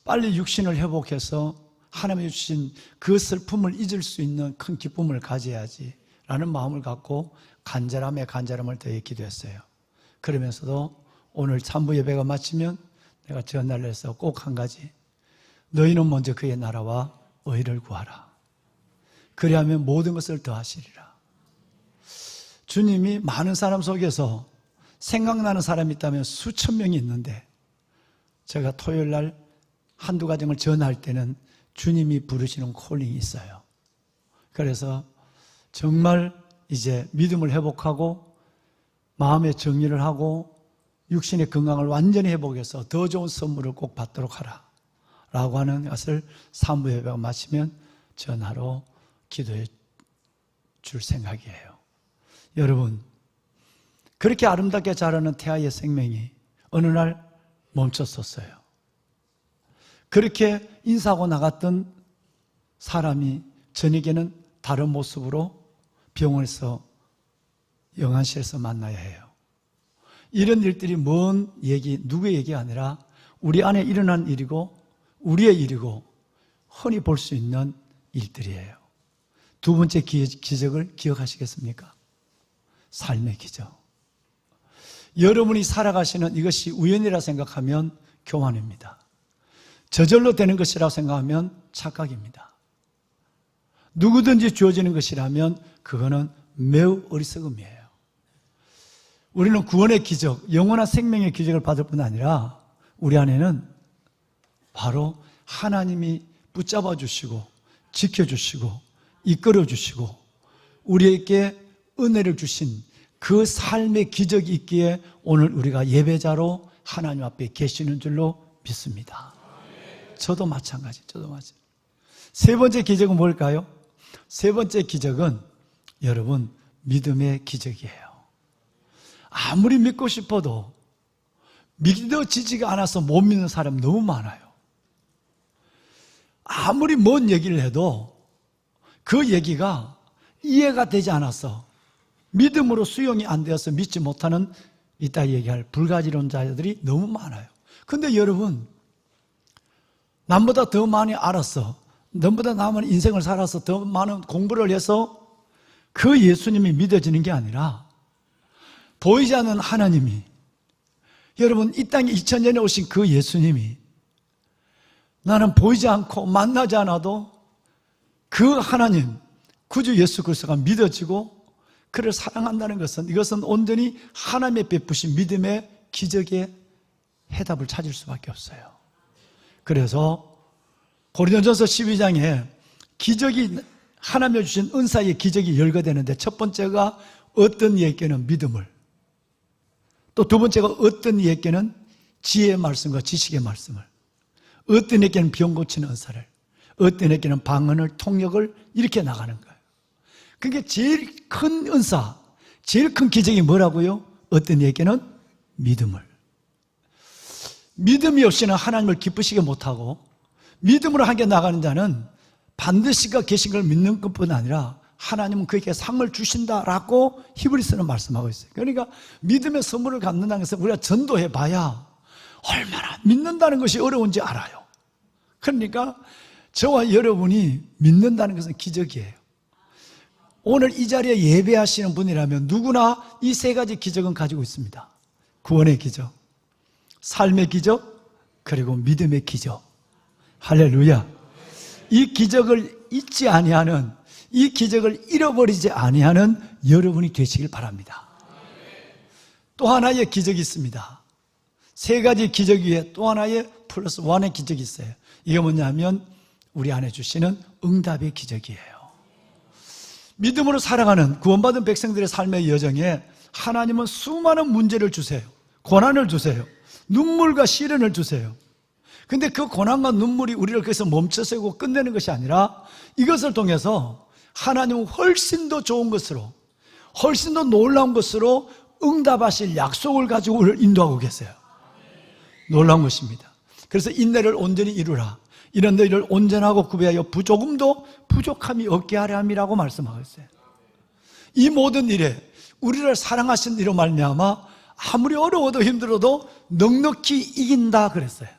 빨리 육신을 회복해서 하나님이 주신 그 슬픔을 잊을 수 있는 큰 기쁨을 가져야지 라는 마음을 갖고 간절함을 더해 기도했어요. 그러면서도 오늘 참부 예배가 마치면 내가 전화를 해서 꼭 한 가지, 너희는 먼저 그의 나라와 의를 구하라. 그리하면 모든 것을 더하시리라. 주님이 많은 사람 속에서 생각나는 사람이 있다면 수천 명이 있는데, 제가 토요일 날 한두 가정을 전할 때는 주님이 부르시는 콜링이 있어요. 그래서 정말 이제 믿음을 회복하고 마음의 정리를 하고 육신의 건강을 완전히 회복해서 더 좋은 선물을 꼭 받도록 하라 라고 하는 것을 사무 예배가 마치면 전하러 기도해 줄 생각이에요. 여러분, 그렇게 아름답게 자라는 태아의 생명이 어느 날 멈췄었어요. 그렇게 인사하고 나갔던 사람이 저녁에는 다른 모습으로 병원에서 영안실에서 만나야 해요. 이런 일들이 먼 얘기, 누구의 얘기가 아니라 우리 안에 일어난 일이고 우리의 일이고 흔히 볼 수 있는 일들이에요. 두 번째 기적을 기억하시겠습니까? 삶의 기적. 여러분이 살아가시는 이것이 우연이라 생각하면 교만입니다. 저절로 되는 것이라고 생각하면 착각입니다. 누구든지 주어지는 것이라면 그거는 매우 어리석음이에요. 우리는 구원의 기적, 영원한 생명의 기적을 받을 뿐 아니라 우리 안에는 바로 하나님이 붙잡아 주시고 지켜주시고 이끌어 주시고 우리에게 은혜를 주신 그 삶의 기적이 있기에 오늘 우리가 예배자로 하나님 앞에 계시는 줄로 믿습니다. 저도 마찬가지. 세 번째 기적은 뭘까요? 세 번째 기적은 여러분, 믿음의 기적이에요. 아무리 믿고 싶어도 믿어지지가 않아서 못 믿는 사람 너무 많아요. 아무리 뭔 얘기를 해도 그 얘기가 이해가 되지 않아서 믿음으로 수용이 안 되어서 믿지 못하는 이따 얘기할 불가지론자들이 너무 많아요. 근데 여러분, 남보다 더 많이 알아서, 남보다 남은 인생을 살아서 더 많은 공부를 해서 그 예수님이 믿어지는 게 아니라 보이지 않는 하나님이, 여러분 이 땅에 2000년에 오신 그 예수님이 나는 보이지 않고 만나지 않아도 그 하나님, 구주 예수 그리스도가 믿어지고 그를 사랑한다는 것은, 이것은 온전히 하나님의 베푸신 믿음의 기적의 해답을 찾을 수밖에 없어요. 그래서 고린도전서 12장에 기적이, 하나님이 주신 은사의 기적이 열거되는데 첫 번째가 어떤 이에게는 믿음을, 또 두 번째가 어떤 이에게는 지혜의 말씀과 지식의 말씀을, 어떤 이에게는 병 고치는 은사를, 어떤 이에게는 방언을, 통역을 이렇게 나가는 거예요. 그게 제일 큰 은사, 제일 큰 기적이 뭐라고요? 어떤 이에게는 믿음을. 믿음이 없이는 하나님을 기쁘시게 못하고 믿음으로 함께 나가는 자는 반드시 그가 계신 걸 믿는 것뿐 아니라 하나님은 그에게 상을 주신다라고 히브리서는 말씀하고 있어요. 그러니까 믿음의 선물을 갖는다는 것은 우리가 전도해 봐야 얼마나 믿는다는 것이 어려운지 알아요. 그러니까 저와 여러분이 믿는다는 것은 기적이에요. 오늘 이 자리에 예배하시는 분이라면 누구나 이 세 가지 기적은 가지고 있습니다. 구원의 기적, 삶의 기적, 그리고 믿음의 기적. 할렐루야. 이 기적을 잊지 아니하는, 이 기적을 잃어버리지 아니하는 여러분이 되시길 바랍니다. 또 하나의 기적이 있습니다. 세 가지 기적 위에 또 하나의 플러스 원의 기적이 있어요. 이게 뭐냐면 우리 안에 주시는 응답의 기적이에요. 믿음으로 살아가는 구원받은 백성들의 삶의 여정에 하나님은 수많은 문제를 주세요. 고난을 주세요. 눈물과 시련을 주세요. 근데 그 고난과 눈물이 우리를 거기서 멈춰서고 끝내는 것이 아니라 이것을 통해서 하나님은 훨씬 더 좋은 것으로, 훨씬 더 놀라운 것으로 응답하실 약속을 가지고 우리를 인도하고 계세요. 놀라운 것입니다. 그래서 인내를 온전히 이루라. 이런 너희를 온전하고 구비하여 조금도 부족함이 없게 하려 함이라고 말씀하고 있어요. 이 모든 일에 우리를 사랑하신 이로 말미암아 아무리 어려워도 힘들어도 넉넉히 이긴다 그랬어요.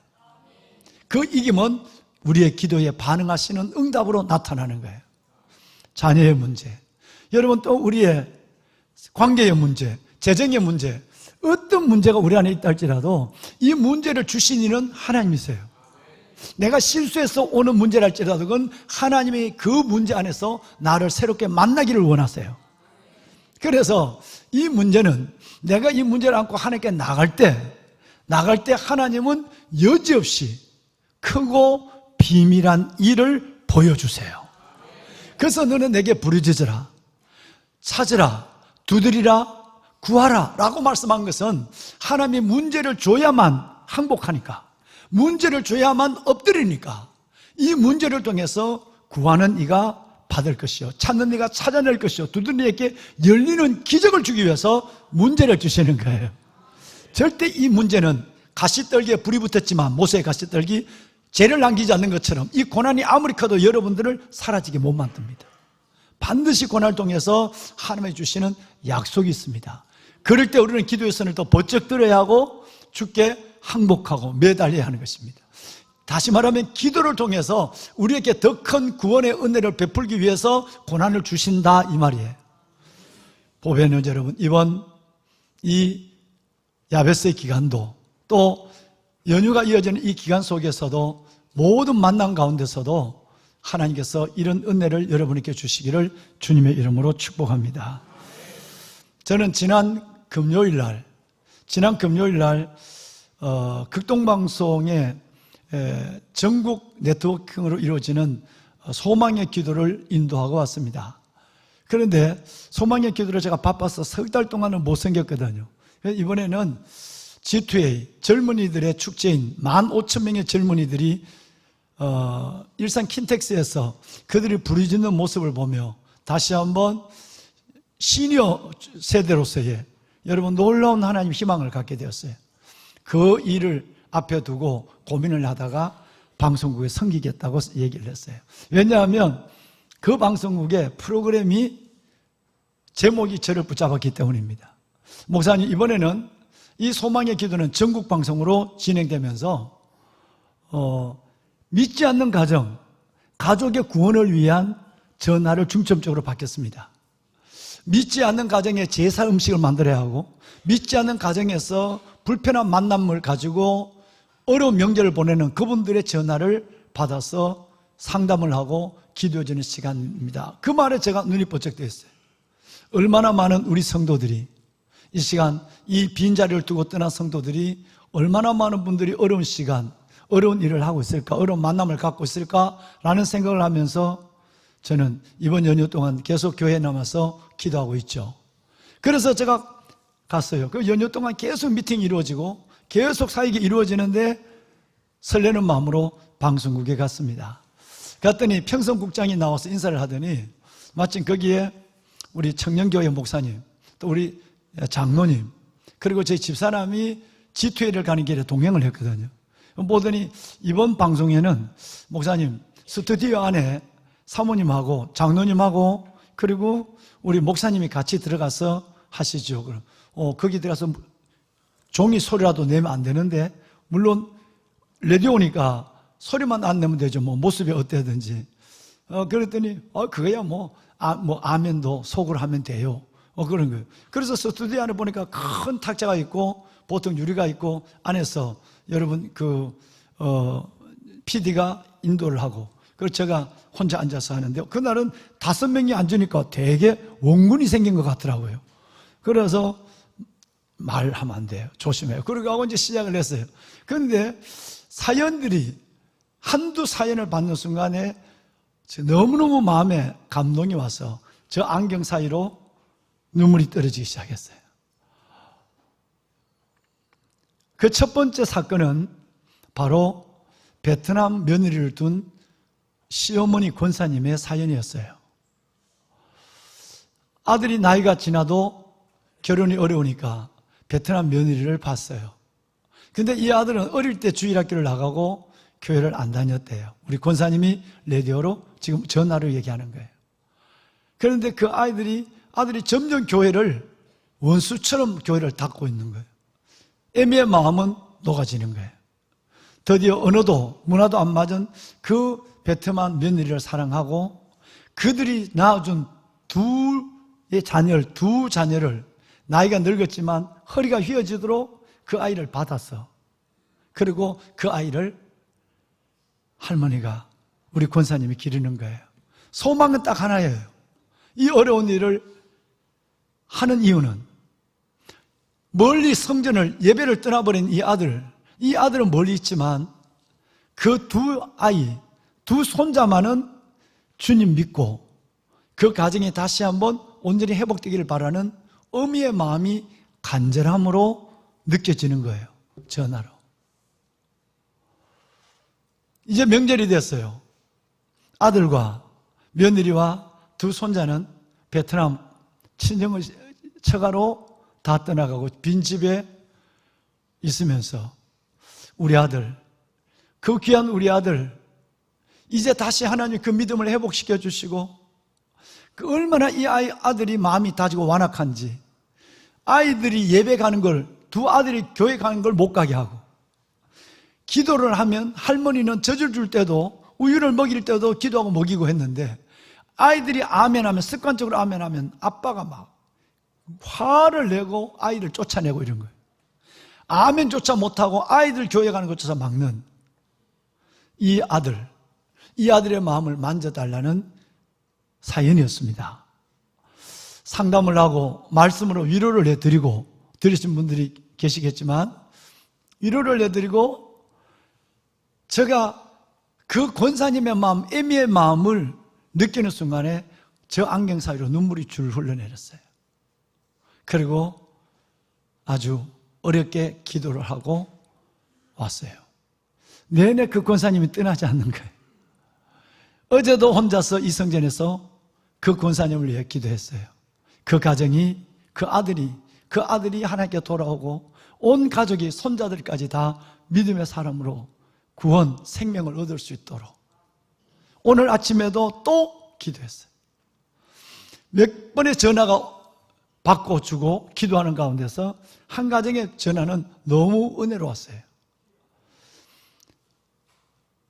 그 이김은 우리의 기도에 반응하시는 응답으로 나타나는 거예요. 자녀의 문제, 여러분 또 우리의 관계의 문제, 재정의 문제, 어떤 문제가 우리 안에 있다 할지라도 이 문제를 주신 이는 하나님이세요. 내가 실수해서 오는 문제랄지라도 그건 하나님이 그 문제 안에서 나를 새롭게 만나기를 원하세요. 그래서 이 문제는 내가 이 문제를 안고 하나님께 나갈 때 하나님은 여지없이 크고 비밀한 일을 보여주세요. 그래서 너는 내게 부르짖으라, 찾으라, 두드리라, 구하라 라고 말씀한 것은 하나님이 문제를 줘야만 항복하니까, 문제를 줘야만 엎드리니까 이 문제를 통해서 구하는 이가 받을 것이요, 찾는 이가 찾아낼 것이요, 두드리는 이에게 열리는 기적을 주기 위해서 문제를 주시는 거예요. 절대 이 문제는 가시떨기에 불이 붙었지만 모세의 가시떨기 죄를 남기지 않는 것처럼 이 고난이 아무리 커도 여러분들을 사라지게 못 만듭니다. 반드시 고난을 통해서 하나님이 주시는 약속이 있습니다. 그럴 때 우리는 기도의 손을 더 번쩍 들어야 하고 주께 항복하고 매달려야 하는 것입니다. 다시 말하면 기도를 통해서 우리에게 더 큰 구원의 은혜를 베풀기 위해서 고난을 주신다 이 말이에요. 보배는 여러분, 이번 이 야베스의 기간도 또 연휴가 이어지는 이 기간 속에서도 모든 만남 가운데서도 하나님께서 이런 은혜를 여러분에게 주시기를 주님의 이름으로 축복합니다. 저는 지난 금요일 날 극동방송의 전국 네트워킹으로 이루어지는 소망의 기도를 인도하고 왔습니다. 그런데 소망의 기도를 제가 바빠서 석 달 동안은 못 섬겼거든요. 이번에는 G2A 젊은이들의 축제인 15,000명의 젊은이들이 일산 킨텍스에서 그들이 부르짖는 모습을 보며 다시 한번 시니어 세대로서의 여러분 놀라운 하나님 희망을 갖게 되었어요. 그 일을 앞에 두고 고민을 하다가 방송국에 섬기겠다고 얘기를 했어요. 왜냐하면 그 방송국의 프로그램이 제목이 저를 붙잡았기 때문입니다. 목사님, 이번에는 이 소망의 기도는 전국 방송으로 진행되면서 믿지 않는 가정, 가족의 구원을 위한 전화를 중점적으로 받겠습니다. 믿지 않는 가정에 제사 음식을 만들어야 하고, 믿지 않는 가정에서 불편한 만남을 가지고 어려운 명절을 보내는 그분들의 전화를 받아서 상담을 하고 기도해주는 시간입니다. 그 말에 제가 눈이 번쩍 뜨였어요. 얼마나 많은 우리 성도들이 이 시간, 이 빈자리를 두고 떠난 성도들이 얼마나 많은 분들이 어려운 시간, 어려운 일을 하고 있을까, 어려운 만남을 갖고 있을까라는 생각을 하면서 저는 이번 연휴 동안 계속 교회에 남아서 기도하고 있죠. 그래서 제가 갔어요. 그 연휴 동안 계속 미팅이 이루어지고 계속 사역이 이루어지는데 설레는 마음으로 방송국에 갔습니다. 갔더니 평성국장이 나와서 인사를 하더니 마침 거기에 우리 청년교회 목사님, 또 우리 장로님, 그리고 제 집사람이 G2A를 가는 길에 동행을 했거든요. 보더니 이번 방송에는 목사님 스튜디오 안에 사모님하고 장로님하고 그리고 우리 목사님이 같이 들어가서 하시죠. 그럼 거기 들어가서 종이 소리라도 내면 안 되는데, 물론 라디오니까 소리만 안 내면 되죠. 뭐 모습이 어때든지. 그랬더니 그거야 뭐 아멘도 속으로 하면 돼요. 그런 거예요. 그래서 스튜디오 안에 보니까 큰 탁자가 있고 보통 유리가 있고 안에서 여러분 PD가 인도를 하고, 그래서 제가 혼자 앉아서 하는데 그날은 5명이 앉으니까 되게 원군이 생긴 것 같더라고요. 그래서 말하면 안 돼요. 조심해요. 그러고 이제 시작을 했어요. 그런데 사연들이 한두 사연을 받는 순간에 너무너무 마음에 감동이 와서 저 안경 사이로 눈물이 떨어지기 시작했어요. 그 첫 번째 사건은 바로 베트남 며느리를 둔 시어머니 권사님의 사연이었어요. 아들이 나이가 지나도 결혼이 어려우니까 베트남 며느리를 봤어요. 근데 이 아들은 어릴 때 주일학교를 나가고 교회를 안 다녔대요. 우리 권사님이 라디오로 지금 전화로 얘기하는 거예요. 그런데 그 아들이 점점 교회를 원수처럼 교회를 닦고 있는 거예요. 애미의 마음은 녹아지는 거예요. 드디어 언어도 문화도 안 맞은 그 베트남 며느리를 사랑하고 그들이 낳아준 두 자녀를 나이가 늙었지만 허리가 휘어지도록 그 아이를 받았어. 그리고 그 아이를 할머니가 우리 권사님이 기르는 거예요. 소망은 딱 하나예요. 이 어려운 일을 하는 이유는 멀리 성전을 예배를 떠나버린 이 아들은 멀리 있지만 그 두 손자만은 주님 믿고 그 가정이 다시 한번 온전히 회복되기를 바라는 어미의 마음이 간절함으로 느껴지는 거예요. 전화로. 이제 명절이 됐어요. 아들과 며느리와 두 손자는 베트남 친정을 처가로 다 떠나가고 빈집에 있으면서 우리 아들, 그 귀한 우리 아들, 이제 다시 하나님 그 믿음을 회복시켜 주시고 그 얼마나 이 아들이 마음이 다지고 완악한지 아이들이 예배 가는 걸, 두 아들이 교회 가는 걸 못 가게 하고 기도를 하면 할머니는 젖을 줄 때도 우유를 먹일 때도 기도하고 먹이고 했는데 아이들이 아멘하면 습관적으로 아멘하면 아빠가 막 화를 내고 아이를 쫓아내고 이런 거예요. 아멘조차 못하고 아이들 교회 가는 것조차 막는 이 아들의 마음을 만져달라는 사연이었습니다. 상담을 하고 말씀으로 위로를 해드리고 들으신 분들이 계시겠지만 위로를 해드리고 제가 그 권사님의 마음, 애미의 마음을 느끼는 순간에 저 안경 사이로 눈물이 줄 흘러내렸어요. 그리고 아주 어렵게 기도를 하고 왔어요. 내내 그 권사님이 떠나지 않는 거예요. 어제도 혼자서 이성전에서 그 권사님을 위해 기도했어요. 그 가정이, 그 아들이 하나님께 돌아오고 온 가족이, 손자들까지 다 믿음의 사람으로 구원, 생명을 얻을 수 있도록 오늘 아침에도 또 기도했어요. 몇 번의 전화가 받고 주고 기도하는 가운데서 한 가정의 전화는 너무 은혜로웠어요.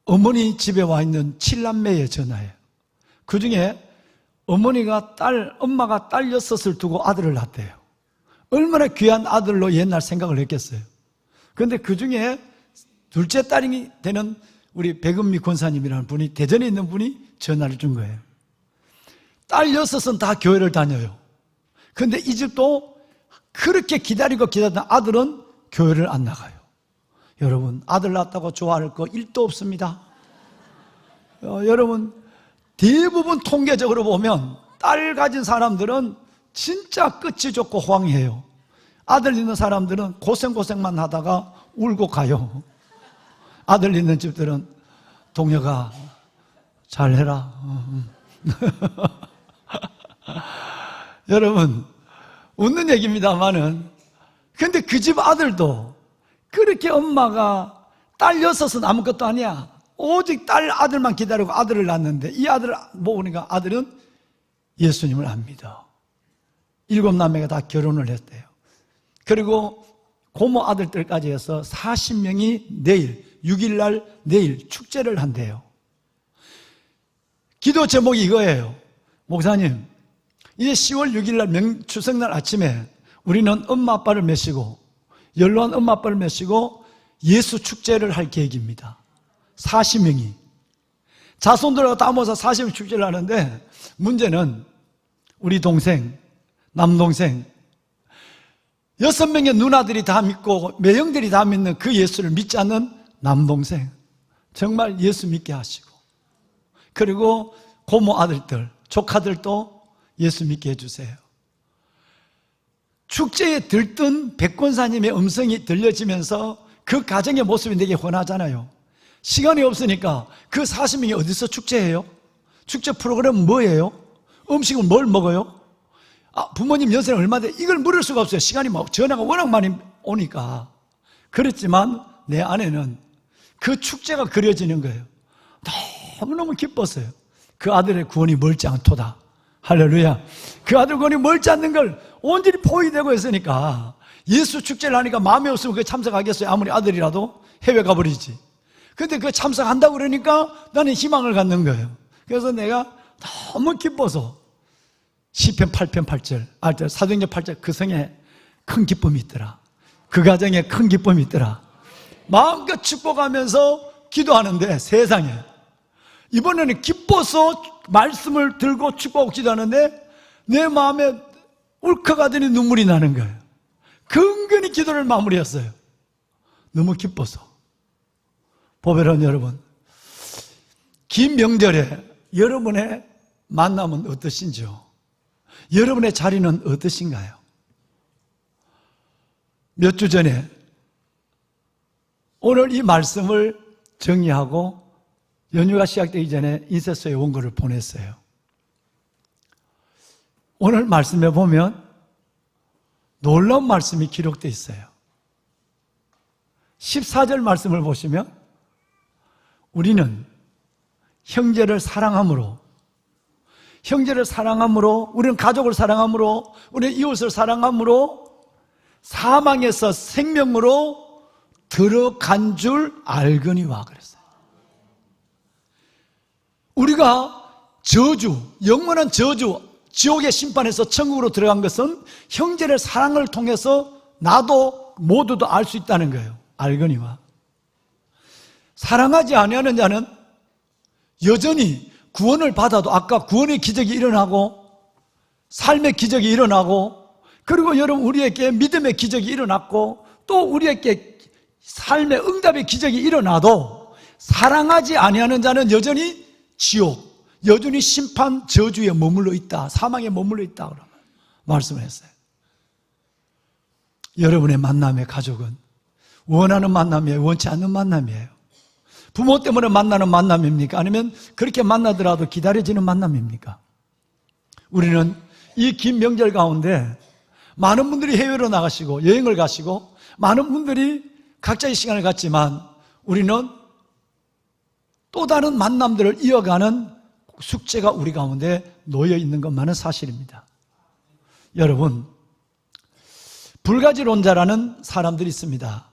어머니 집에 와 있는 7남매의 전화예요. 그 중에 엄마가 딸 6을 두고 아들을 낳았대요. 얼마나 귀한 아들로 옛날 생각을 했겠어요. 그런데 그 중에 둘째 딸이 되는 우리 백은미 권사님이라는 분이, 대전에 있는 분이 전화를 준 거예요. 딸 6은 다 교회를 다녀요. 그런데 이 집도 그렇게 기다리던 아들은 교회를 안 나가요. 여러분, 아들 낳았다고 좋아할 거 1도 없습니다. 여러분, 대부분 통계적으로 보면 딸 가진 사람들은 진짜 끝이 좋고 호황이에요. 아들 있는 사람들은 고생만 하다가 울고 가요. 아들 있는 집들은 동료가 잘해라. 여러분, 웃는 얘기입니다만은, 근데 그 집 아들도 그렇게 엄마가 딸 6은 아무것도 아니야. 오직 아들만 기다리고 아들을 낳았는데 이 아들을 보니까 아들은 예수님을 안 믿어. 7남매가 다 결혼을 했대요. 그리고 고모 아들들까지 해서 40명이 내일 6일날 내일 축제를 한대요. 기도 제목이 이거예요. 목사님, 이제 10월 6일날 추석날 아침에 우리는 엄마 아빠를 모시고, 연로한 엄마 아빠를 모시고 예수 축제를 할 계획입니다. 40명이 자손들하고 다 모아서 40명 축제를 하는데, 문제는 우리 동생, 남동생 6명의 누나들이 다 믿고 매형들이 다 믿는 그 예수를 믿지 않는 남동생, 정말 예수 믿게 하시고, 그리고 고모 아들들, 조카들도 예수 믿게 해주세요. 축제에 들뜬 백권사님의 음성이 들려지면서 그 가정의 모습이 되게 훤하잖아요. 시간이 없으니까 그 40명이 어디서 축제해요? 축제 프로그램은 뭐예요? 음식은 뭘 먹어요? 부모님 연세는 얼마인데 이걸 물을 수가 없어요. 시간이 전화가 워낙 많이 오니까. 그렇지만 내 안에는 그 축제가 그려지는 거예요. 너무너무 기뻤어요. 그 아들의 구원이 멀지 않도다. 할렐루야. 그 아들 구원이 멀지 않는 걸 온전히 포위되고 있으니까 예수 축제를 하니까 마음에 없으면 그 참석하겠어요? 아무리 아들이라도 해외 가버리지. 근데 그 참석한다고 그러니까 나는 희망을 갖는 거예요. 그래서 내가 너무 기뻐서 시편 8편 8절, 사도행전 8절 그 성에 큰 기쁨이 있더라. 그 가정에 큰 기쁨이 있더라. 마음껏 축복하면서 기도하는데 세상에 이번에는 기뻐서 말씀을 들고 축복하고 기도하는데 내 마음에 울컥하더니 눈물이 나는 거예요. 근근히 기도를 마무리했어요. 너무 기뻐서. 보배로운 여러분, 긴 명절에 여러분의 만남은 어떠신지요? 여러분의 자리는 어떠신가요? 몇 주 전에 오늘 이 말씀을 정리하고 연휴가 시작되기 전에 인쇄소에 원고를 보냈어요. 오늘 말씀에 보면 놀라운 말씀이 기록되어 있어요. 14절 말씀을 보시면 우리는 형제를 사랑함으로 우리는 가족을 사랑함으로 우리는 이웃을 사랑함으로 사망에서 생명으로 들어간 줄 알거니와 그랬어요. 우리가 저주, 영원한 저주, 지옥의 심판에서 천국으로 들어간 것은 형제의 사랑을 통해서 나도 모두도 알 수 있다는 거예요. 알거니와. 사랑하지 아니하는 자는 여전히 구원을 받아도 아까 구원의 기적이 일어나고 삶의 기적이 일어나고 그리고 여러분 우리에게 믿음의 기적이 일어났고 또 우리에게 삶의 응답의 기적이 일어나도 사랑하지 아니하는 자는 여전히 지옥, 여전히 심판, 저주에 머물러 있다. 사망에 머물러 있다. 그러면 말씀을 했어요. 여러분의 만남의 가족은 원하는 만남이에요? 원치 않는 만남이에요? 부모 때문에 만나는 만남입니까? 아니면 그렇게 만나더라도 기다려지는 만남입니까? 우리는 이 긴 명절 가운데 많은 분들이 해외로 나가시고 여행을 가시고 많은 분들이 각자의 시간을 갖지만 우리는 또 다른 만남들을 이어가는 숙제가 우리 가운데 놓여 있는 것만은 사실입니다. 여러분, 불가지론자라는 사람들이 있습니다.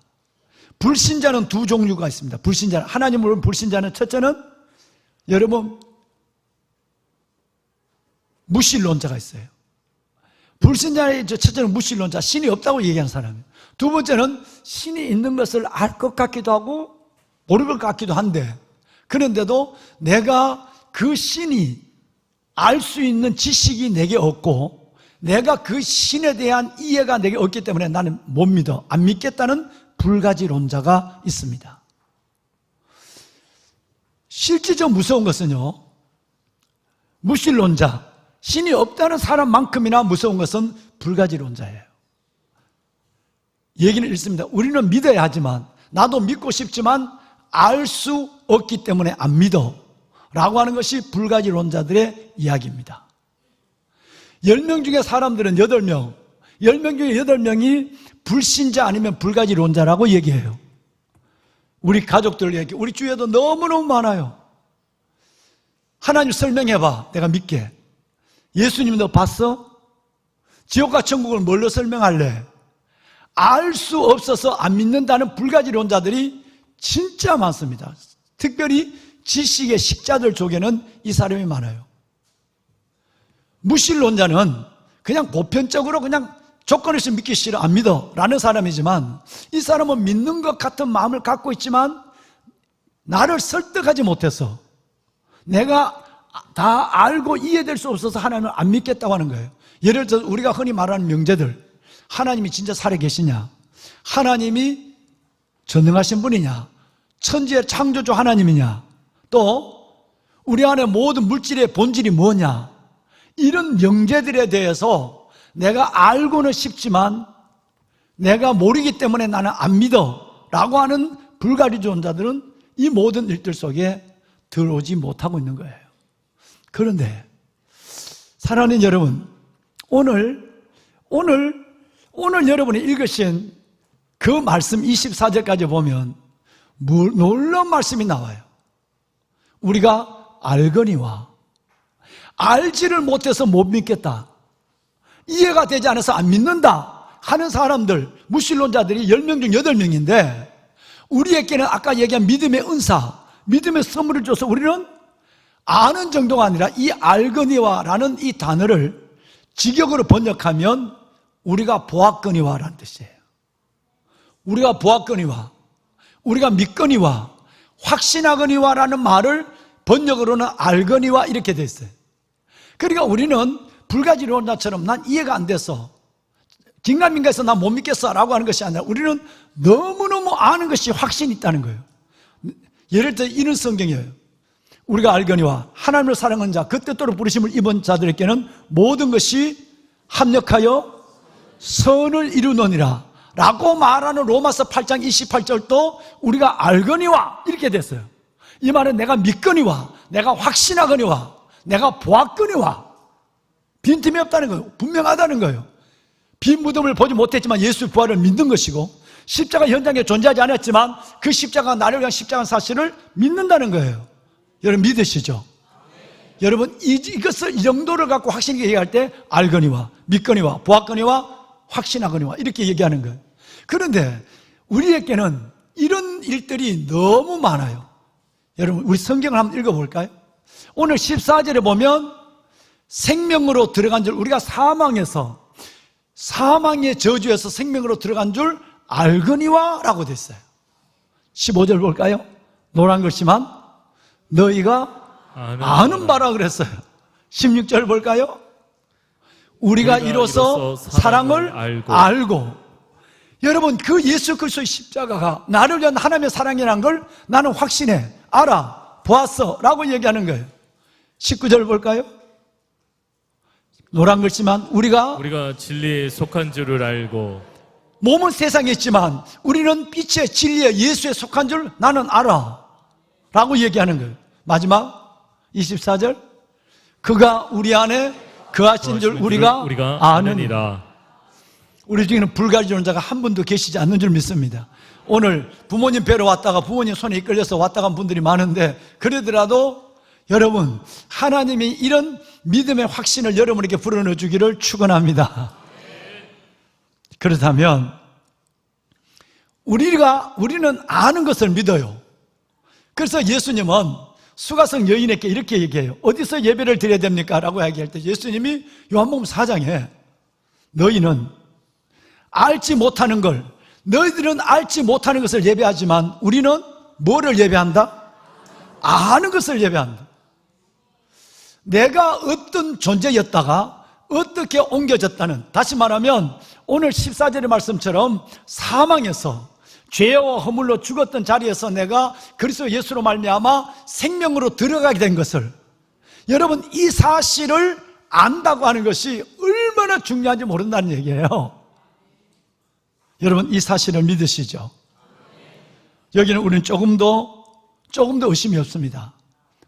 불신자는 두 종류가 있습니다. 불신자, 하나님을 불신자는 첫째는 여러분 무신론자가 있어요. 불신자의 첫째는 무신론자, 신이 없다고 얘기하는 사람이에요. 두 번째는 신이 있는 것을 알 것 같기도 하고 모를 것 같기도 한데 그런데도 내가 그 신이 알 수 있는 지식이 내게 없고 내가 그 신에 대한 이해가 내게 없기 때문에 나는 못 믿어, 안 믿겠다는 불가지론자가 있습니다. 실질적으로 무서운 것은요, 무신론자, 신이 없다는 사람만큼이나 무서운 것은 불가지론자예요. 얘기는 읽습니다. 우리는 믿어야 하지만 나도 믿고 싶지만 알 수 없기 때문에 안 믿어 라고 하는 것이 불가지론자들의 이야기입니다. 10명 중에 사람들은 8명, 10명 중에 8명이 불신자 아니면 불가지론자라고 얘기해요. 우리 가족들 얘기, 우리 주위에도 너무너무 많아요. 하나님 설명해봐, 내가 믿게. 예수님 너 봤어? 지옥과 천국을 뭘로 설명할래? 알 수 없어서 안 믿는다는 불가지론자들이 진짜 많습니다. 특별히 지식의 식자들 쪽에는 이 사람이 많아요. 무신론자는 그냥 보편적으로 그냥 조건 없이 믿기 싫어, 안 믿어 라는 사람이지만 이 사람은 믿는 것 같은 마음을 갖고 있지만 나를 설득하지 못해서 내가 다 알고 이해될 수 없어서 하나님을 안 믿겠다고 하는 거예요. 예를 들어서 우리가 흔히 말하는 명제들, 하나님이 진짜 살아계시냐, 하나님이 전능하신 분이냐, 천지의 창조주 하나님이냐, 또 우리 안에 모든 물질의 본질이 뭐냐, 이런 명제들에 대해서 내가 알고는 싶지만 내가 모르기 때문에 나는 안 믿어 라고 하는 불가지론자들은 이 모든 일들 속에 들어오지 못하고 있는 거예요. 그런데 사랑하는 여러분, 오늘 여러분이 읽으신 그 말씀 24절까지 보면 놀라운 말씀이 나와요. 우리가 알거니와 알지를 못해서 못 믿겠다, 이해가 되지 않아서 안 믿는다 하는 사람들, 무신론자들이 10명 중 8명인데 우리에게는 아까 얘기한 믿음의 은사, 믿음의 선물을 줘서 우리는 아는 정도가 아니라 이 알거니와라는 이 단어를 직역으로 번역하면 우리가 보았거니와라는 뜻이에요. 우리가 보았거니와, 우리가 믿거니와, 확신하거니와라는 말을 번역으로는 알거니와 이렇게 됐어요. 그러니까 우리는 불가지론자처럼 난 이해가 안 돼서 긴가민가해서 난 못 믿겠어 라고 하는 것이 아니라 우리는 너무너무 아는 것이 확신이 있다는 거예요. 예를 들어 이런 성경이에요. 우리가 알거니와 하나님을 사랑하는 자, 그 뜻대로 부르심을 입은 자들에게는 모든 것이 합력하여 선을 이루느니라 라고 말하는 로마서 8장 28절도 우리가 알거니와 이렇게 됐어요. 이 말은 내가 믿거니와, 내가 확신하거니와, 내가 보았거니와, 빈틈이 없다는 거예요. 분명하다는 거예요. 빈 무덤을 보지 못했지만 예수의 부활을 믿는 것이고, 십자가 현장에 존재하지 않았지만 그 십자가, 나를 위한 십자가 사실을 믿는다는 거예요. 여러분 믿으시죠? 여러분 이것을, 이 정도를 갖고 확신 있게 얘기할 때 알거니와, 믿거니와, 보았거니와, 확신하거니와 이렇게 얘기하는 거예요. 그런데 우리에게는 이런 일들이 너무 많아요. 여러분 우리 성경을 한번 읽어볼까요? 오늘 14절에 보면 생명으로 들어간 줄, 우리가 사망의 저주에서 생명으로 들어간 줄 알거니와 라고 됐어요. 15절 볼까요? 노란 글씨만 너희가 아는 바라 그랬어요. 16절 볼까요? 우리가 이로써 사랑을 알고. 여러분 그 예수 그리스도의 십자가가 나를 위한 하나님의 사랑이라는 걸 나는 확신해, 알아, 보았어 라고 얘기하는 거예요. 19절 볼까요? 노란 글씨만 우리가 진리에 속한 줄을 알고. 몸은 세상에 있지만 우리는 빛의 진리의 예수에 속한 줄 나는 알아 라고 얘기하는 거예요. 마지막 24절 그가 우리 안에 거하신 줄 우리가 아느니라. 우리 중에는 불가지론자가 한 분도 계시지 않는 줄 믿습니다. 오늘 부모님 뵈러 왔다가 부모님 손에 이끌려서 왔다 간 분들이 많은데, 그러더라도 여러분 하나님이 이런 믿음의 확신을 여러분에게 불어넣어 주기를 축원합니다. 그렇다면 우리는 아는 것을 믿어요. 그래서 예수님은 수가성 여인에게 이렇게 얘기해요. 어디서 예배를 드려야 됩니까? 라고 얘기할 때 예수님이 요한복음 4장에 너희는 알지 못하는 걸, 너희들은 알지 못하는 것을 예배하지만 우리는 뭐를 예배한다? 아는 것을 예배한다. 내가 어떤 존재였다가 어떻게 옮겨졌다는, 다시 말하면 오늘 14절의 말씀처럼 사망에서 죄와 허물로 죽었던 자리에서 내가 그리스도 예수로 말미암아 생명으로 들어가게 된 것을, 여러분 이 사실을 안다고 하는 것이 얼마나 중요한지 모른다는 얘기예요. 여러분 이 사실을 믿으시죠? 여기는 우리는 조금 더 의심이 없습니다.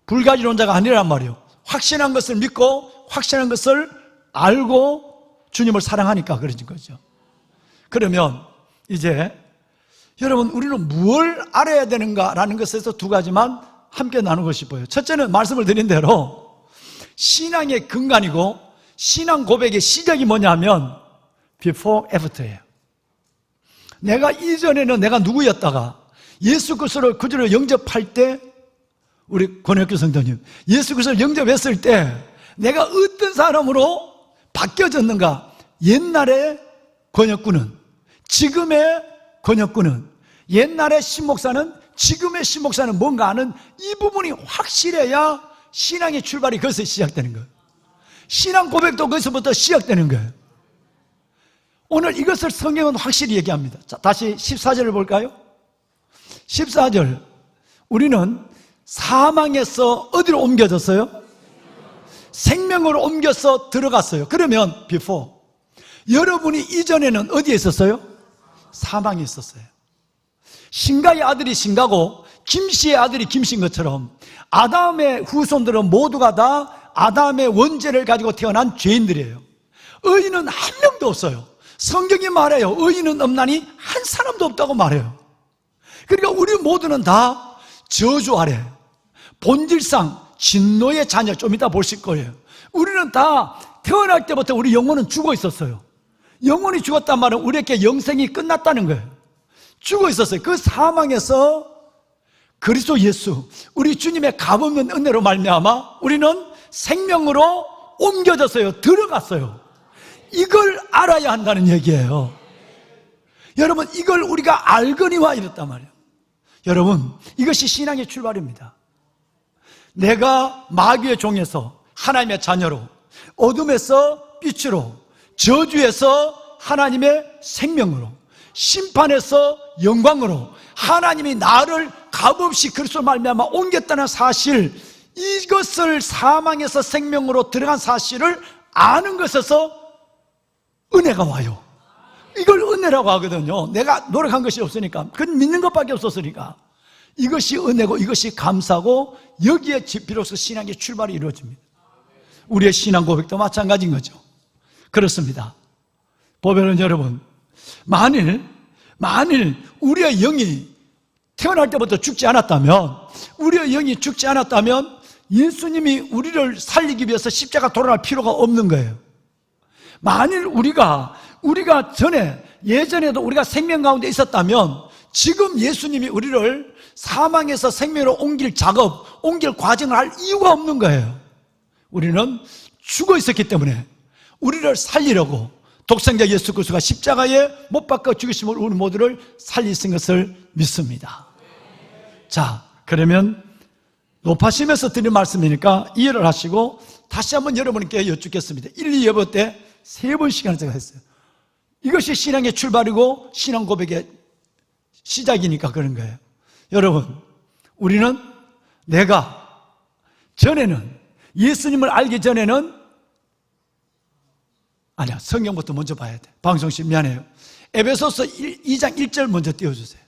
불가지론자가 아니란 말이에요. 확신한 것을 믿고 확신한 것을 알고 주님을 사랑하니까 그런 거죠. 그러면 이제 여러분 우리는 무엇을 알아야 되는가라는 것에서 두 가지만 함께 나누고 싶어요. 첫째는 말씀을 드린 대로 신앙의 근간이고 신앙 고백의 시작이 뭐냐면 before, after예요. 내가 이전에는 내가 누구였다가 예수 그리스도를 그저로 영접할 때, 우리 권혁규 성도님 예수 그리스도를 영접했을 때 내가 어떤 사람으로 바뀌어졌는가. 옛날의 권혁구는, 지금의 권혁구는, 옛날의 신목사는, 지금의 신목사는 뭔가 하는 이 부분이 확실해야 신앙의 출발이 거기서 시작되는 거예요. 신앙 고백도 거기서부터 시작되는 거예요. 오늘 이것을 성경은 확실히 얘기합니다. 자, 다시 14절을 볼까요? 14절 우리는 사망에서 어디로 옮겨졌어요? 생명으로 옮겨서 들어갔어요. 그러면 before, 여러분이 이전에는 어디에 있었어요? 사망에 있었어요. 신가의 아들이 신가고 김씨의 아들이 김씨인 것처럼 아담의 후손들은 모두가 다 아담의 원죄를 가지고 태어난 죄인들이에요. 의인은 한 명도 없어요. 성경이 말해요. 의인은 없나니 한 사람도 없다고 말해요. 그러니까 우리 모두는 다 저주 아래, 본질상 진노의 자녀, 좀 이따 보실 거예요. 우리는 다 태어날 때부터 우리 영혼은 죽어 있었어요. 영혼이 죽었단 말은 우리에게 영생이 끝났다는 거예요. 죽어 있었어요. 그 사망에서 그리스도 예수, 우리 주님의 값없는 은혜로 말미암아 우리는 생명으로 옮겨졌어요. 들어갔어요. 이걸 알아야 한다는 얘기예요. 여러분, 이걸 우리가 알거니와 이랬단 말이에요. 여러분, 이것이 신앙의 출발입니다. 내가 마귀의 종에서 하나님의 자녀로, 어둠에서 빛으로, 저주에서 하나님의 생명으로, 심판에서 영광으로 하나님이 나를 값없이 그리스도로 말미암아 옮겼다는 사실, 이것을 사망에서 생명으로 들어간 사실을 아는 것에서 은혜가 와요. 이걸 은혜라고 하거든요. 내가 노력한 것이 없으니까, 그건 믿는 것밖에 없었으니까. 이것이 은혜고 이것이 감사고, 여기에 비로소 신앙의 출발이 이루어집니다. 우리의 신앙 고백도 마찬가지인 거죠. 그렇습니다. 보면은 여러분, 만일 우리의 영이 태어날 때부터 죽지 않았다면, 우리의 영이 죽지 않았다면 예수님이 우리를 살리기 위해서 십자가 돌아갈 필요가 없는 거예요. 만일 우리가 예전에도 우리가 생명 가운데 있었다면 지금 예수님이 우리를 사망에서 생명으로 옮길 작업, 옮길 과정을 할 이유가 없는 거예요. 우리는 죽어 있었기 때문에 우리를 살리려고 독생자 예수 그리스도가 십자가에 못 박혀 죽으심으로 우리 모두를 살리신 것을 믿습니다. 자, 그러면 높아심에서 드린 말씀이니까 이해를 하시고 다시 한번 여러분께 여쭙겠습니다. 1, 2 예배 때 3번씩이나 제가 했어요. 이것이 신앙의 출발이고 신앙 고백의 시작이니까 그런 거예요. 여러분, 우리는 전에는 예수님을 알기 전에는 아니야, 성경부터 먼저 봐야 돼. 방송씨 미안해요. 에베소서 2장 1절 먼저 띄워주세요.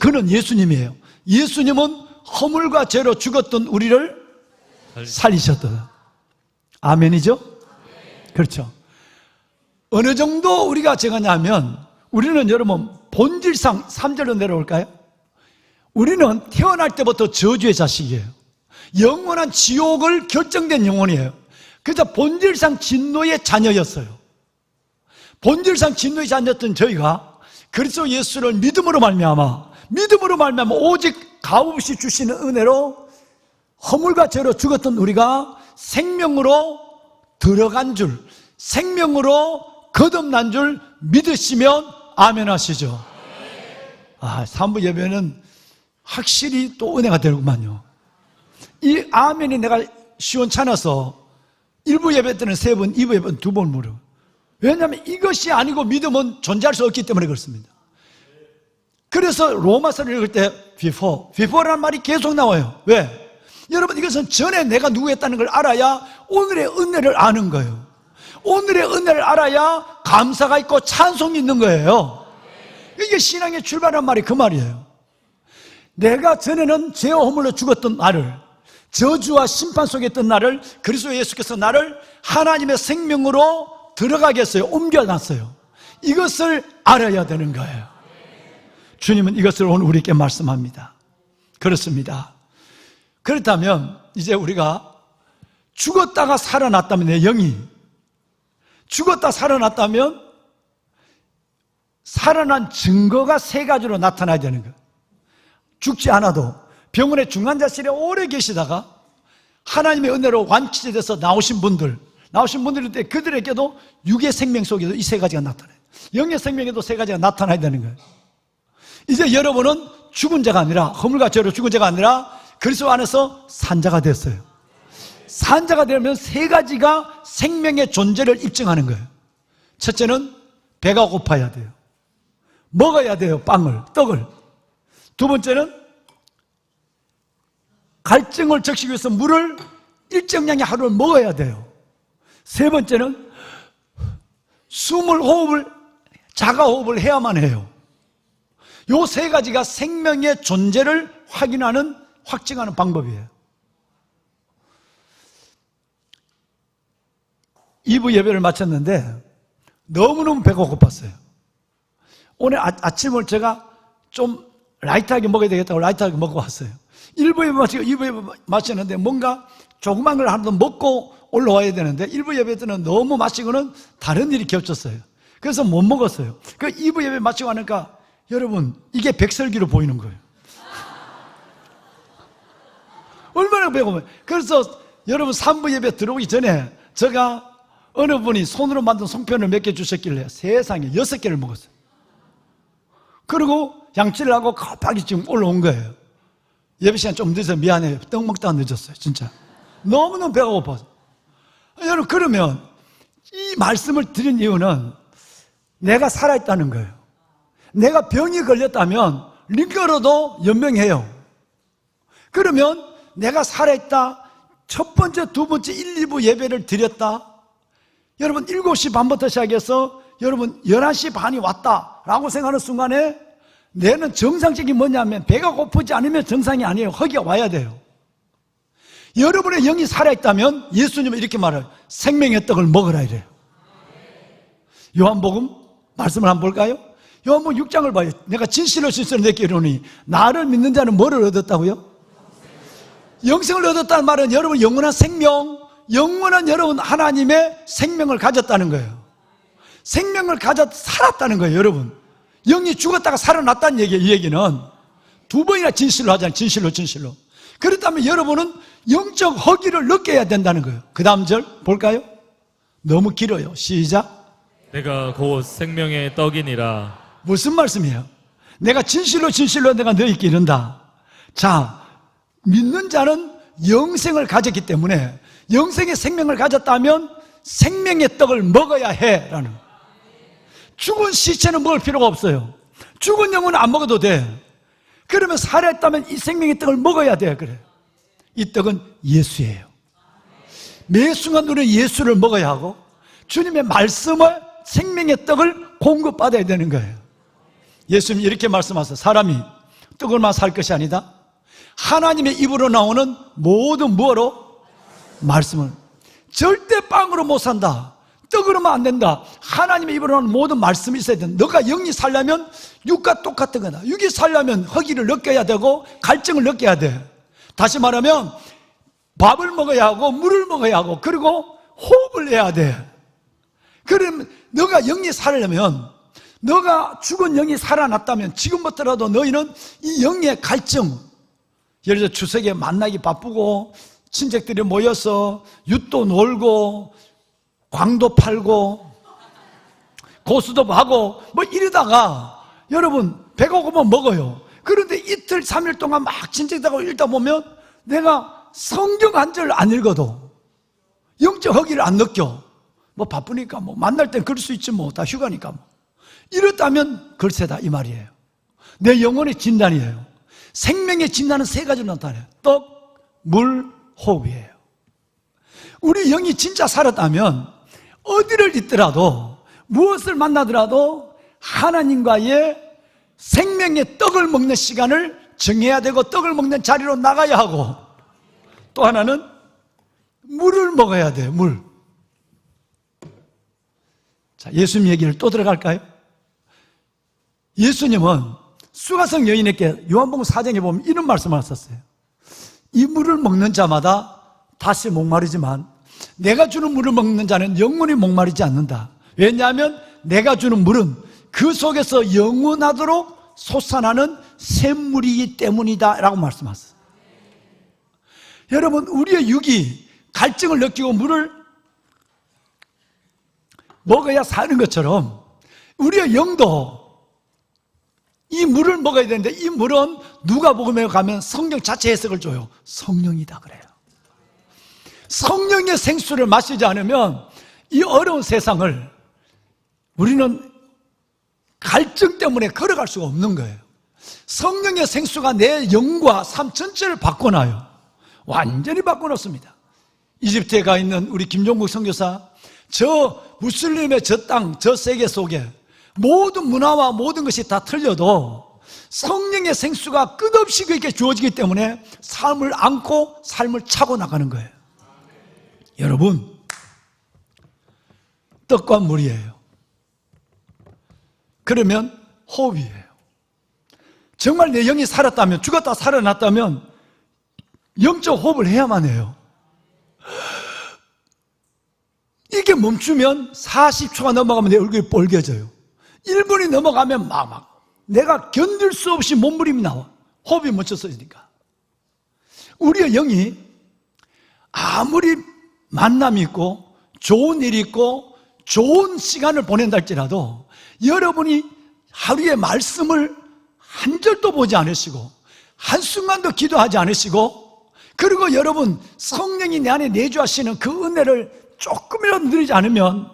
그는 예수님이에요. 예수님은 허물과 죄로 죽었던 우리를 살리셨다. 아멘이죠? 그렇죠. 어느 정도 우리가 적었냐면, 우리는 여러분 본질상 3절로 내려올까요? 우리는 태어날 때부터 저주의 자식이에요. 영원한 지옥을 결정된 영혼이에요. 그래서 본질상 진노의 자녀였어요. 본질상 진노의 자녀였던 저희가 그리스도 예수를 믿음으로 말미암아 오직 값없이 주시는 은혜로 허물과 죄로 죽었던 우리가 생명으로 들어간 줄, 생명으로 거듭난 줄 믿으시면 아멘 하시죠. 3부 예배는 확실히 또 은혜가 되는구만요. 이 아멘이 내가 시원찮아서 1부 예배 때는 3번, 2부 예배 때는 2번 물어. 왜냐하면 이것이 아니고 믿음은 존재할 수 없기 때문에 그렇습니다. 그래서 로마서를 읽을 때 before라는 말이 계속 나와요. 왜? 여러분, 이것은 전에 내가 누구였다는 걸 알아야 오늘의 은혜를 아는 거예요. 오늘의 은혜를 알아야 감사가 있고 찬송이 있는 거예요. 이게 신앙의 출발한 말이 그 말이에요. 내가 전에는 죄와 허물로 죽었던 나를, 저주와 심판 속에 있던 나를 그리스도 예수께서 나를 하나님의 생명으로 들어가게 했어요. 옮겨놨어요. 이것을 알아야 되는 거예요. 주님은 이것을 오늘 우리에게 말씀합니다. 그렇습니다. 그렇다면 이제 우리가 죽었다가 살아났다면, 내 영이 죽었다 살아났다면 살아난 증거가 3가지로 나타나야 되는 거예요. 죽지 않아도 병원의 중환자실에 오래 계시다가 하나님의 은혜로 완치돼서 나오신 분들인데 그들에게도 육의 생명 속에도 이 3가지가 나타나요. 영의 생명에도 3가지가 나타나야 되는 거예요. 이제 여러분은 죽은 자가 아니라, 허물과 죄로 죽은 자가 아니라 그리스도 안에서 산 자가 됐어요. 산 자가 되면 3가지가 생명의 존재를 입증하는 거예요. 첫째는 배가 고파야 돼요. 먹어야 돼요. 떡을. 두 번째는 갈증을 적시기 위해서 물을 일정량의 하루를 먹어야 돼요. 세 번째는 자가호흡을 해야만 해요. 요 3가지가 생명의 존재를 확증하는 방법이에요. 2부 예배를 마쳤는데 너무너무 배가 고팠어요. 오늘 아침을 제가 좀 라이트하게 먹어야 되겠다고 라이트하게 먹고 왔어요. 1부 예배 마치고 2부 예배 마쳤는데 뭔가 조그만 걸 하나 먹고 올라와야 되는데 1부 예배 때는 너무 마시고는 다른 일이 겹쳤어요. 그래서 못 먹었어요. 그 2부 예배 마치고 하니까 여러분 이게 백설기로 보이는 거예요. 얼마나 배고파요. 그래서 여러분 3부 예배 들어오기 전에 제가 어느 분이 손으로 만든 송편을 몇 개 주셨길래 세상에 6개를 먹었어요. 그리고 양치를 하고 급하게 지금 올라온 거예요. 예배 시간 좀 늦어서 미안해요. 떡 먹다가 늦었어요. 진짜 너무너무 배가 고파서. 여러분 그러면 이 말씀을 드린 이유는 내가 살아있다는 거예요. 내가 병이 걸렸다면 링거로도 연명해요. 그러면 내가 살아있다. 첫 번째, 두 번째 1, 2부 예배를 드렸다. 여러분 7시 반부터 시작해서 여러분 11시 반이 왔다라고 생각하는 순간에 내는 정상적인 뭐냐면 배가 고프지 않으면 정상이 아니에요. 허기가 와야 돼요. 여러분의 영이 살아있다면 예수님은 이렇게 말해요. 생명의 떡을 먹으라 이래요. 요한복음 말씀을 한번 볼까요? 요한복음 6장을 봐요. 내가 진실로 내게 이르노니 나를 믿는 자는 뭐를 얻었다고요? 영생을 얻었다는 말은 여러분 영원한 생명, 영원한 여러분 하나님의 생명을 가졌다는 거예요. 생명을 가졌 살았다는 거예요. 여러분 영이 죽었다가 살아났다는 얘기예요. 이 얘기는 두 번이나 진실로 하잖아요. 진실로. 그렇다면 여러분은 영적 허기를 느껴야 된다는 거예요. 그 다음 절 볼까요? 너무 길어요. 시작. 내가 곧 생명의 떡이니라. 무슨 말씀이에요? 내가 진실로 내가 너희에게 이른다. 자, 믿는 자는 영생을 가졌기 때문에 영생의 생명을 가졌다면 생명의 떡을 먹어야 해라는. 죽은 시체는 먹을 필요가 없어요. 죽은 영혼은 안 먹어도 돼. 그러면 살아있다면 이 생명의 떡을 먹어야 돼. 그래. 이 떡은 예수예요. 매 순간 우리는 예수를 먹어야 하고 주님의 말씀을 생명의 떡을 공급받아야 되는 거예요. 예수님이 이렇게 말씀하세요. 사람이 떡을만 살 것이 아니다. 하나님의 입으로 나오는 모든 무엇로? 말씀을. 절대 빵으로 못 산다. 떡으로만 안 된다. 하나님의 입으로 나오는 모든 말씀이 있어야 된다. 너가 영이 살려면 육과 똑같은 거다. 육이 살려면 허기를 느껴야 되고 갈증을 느껴야 돼. 다시 말하면 밥을 먹어야 하고 물을 먹어야 하고 그리고 호흡을 해야 돼. 그러면 너가 영이 살려면 너가 죽은 영이 살아났다면 지금부터라도 너희는 이 영의 갈증, 예를 들어 추석에 만나기 바쁘고 친척들이 모여서 윷도 놀고 광도 팔고 고수도 하고 뭐 이러다가 여러분 배가 고프면 먹어요. 그런데 이틀 3일 동안 막 친척들하고 읽다 보면 내가 성경 한 절 안 읽어도 영적 허기를 안 느껴. 뭐 바쁘니까 뭐 만날 땐 그럴 수 있지 뭐 다 휴가니까 뭐. 이렇다면 글쎄다 이 말이에요. 내 영혼의 진단이에요. 생명의 진단은 3가지로 나타나요. 떡, 물, 호흡이에요. 우리 영이 진짜 살았다면 어디를 있더라도 무엇을 만나더라도 하나님과의 생명의 떡을 먹는 시간을 정해야 되고 떡을 먹는 자리로 나가야 하고 또 하나는 물을 먹어야 돼요. 물. 자, 예수님 얘기를 또 들어갈까요? 예수님은 수가성 여인에게 요한복음 4장에 보면 이런 말씀을 하셨어요. 이 물을 먹는 자마다 다시 목마르지만 내가 주는 물을 먹는 자는 영원히 목마르지 않는다. 왜냐하면 내가 주는 물은 그 속에서 영원하도록 솟아나는 샘물이기 때문이다 라고 말씀하셨어요. 여러분 우리의 육이 갈증을 느끼고 물을 먹어야 사는 것처럼 우리의 영도 이 물을 먹어야 되는데 이 물은 누가복음에 가면 성경 자체 해석을 줘요. 성령이다 그래요. 성령의 생수를 마시지 않으면 이 어려운 세상을 우리는 갈증 때문에 걸어갈 수가 없는 거예요. 성령의 생수가 내 영과 삶 전체를 바꿔놔요. 완전히 바꿔놓습니다. 이집트에 가 있는 우리 김종국 선교사, 저 무슬림의 저 땅, 저 세계 속에 모든 문화와 모든 것이 다 틀려도 성령의 생수가 끝없이 그에게 주어지기 때문에 삶을 안고 삶을 차고 나가는 거예요. 여러분, 떡과 물이에요. 그러면 호흡이에요. 정말 내 영이 살았다면, 죽었다 살아났다면 영적 호흡을 해야만 해요. 이게 멈추면 40초가 넘어가면 내 얼굴이 빨개져요. 1분이 넘어가면 막 내가 견딜 수 없이 몸부림이 나와. 호흡이 멈췄으니까. 우리의 영이 아무리 만남이 있고 좋은 일이 있고 좋은 시간을 보낸다 할지라도 여러분이 하루에 말씀을 한 절도 보지 않으시고 한순간도 기도하지 않으시고 그리고 여러분 성령이 내 안에 내주하시는 그 은혜를 조금이라도 누리지 않으면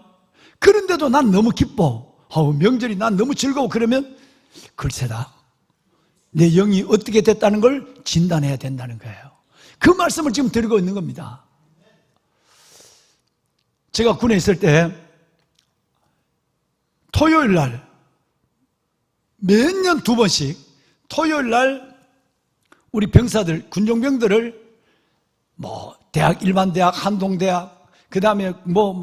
그런데도 난 너무 기뻐. 명절이 난 너무 즐거워. 그러면 글쎄다. 내 영이 어떻게 됐다는 걸 진단해야 된다는 거예요. 그 말씀을 지금 드리고 있는 겁니다. 제가 군에 있을 때 토요일 날 매년 2번씩 토요일 날 우리 병사들, 군종병들을 대학, 일반 대학, 한동대학, 그 다음에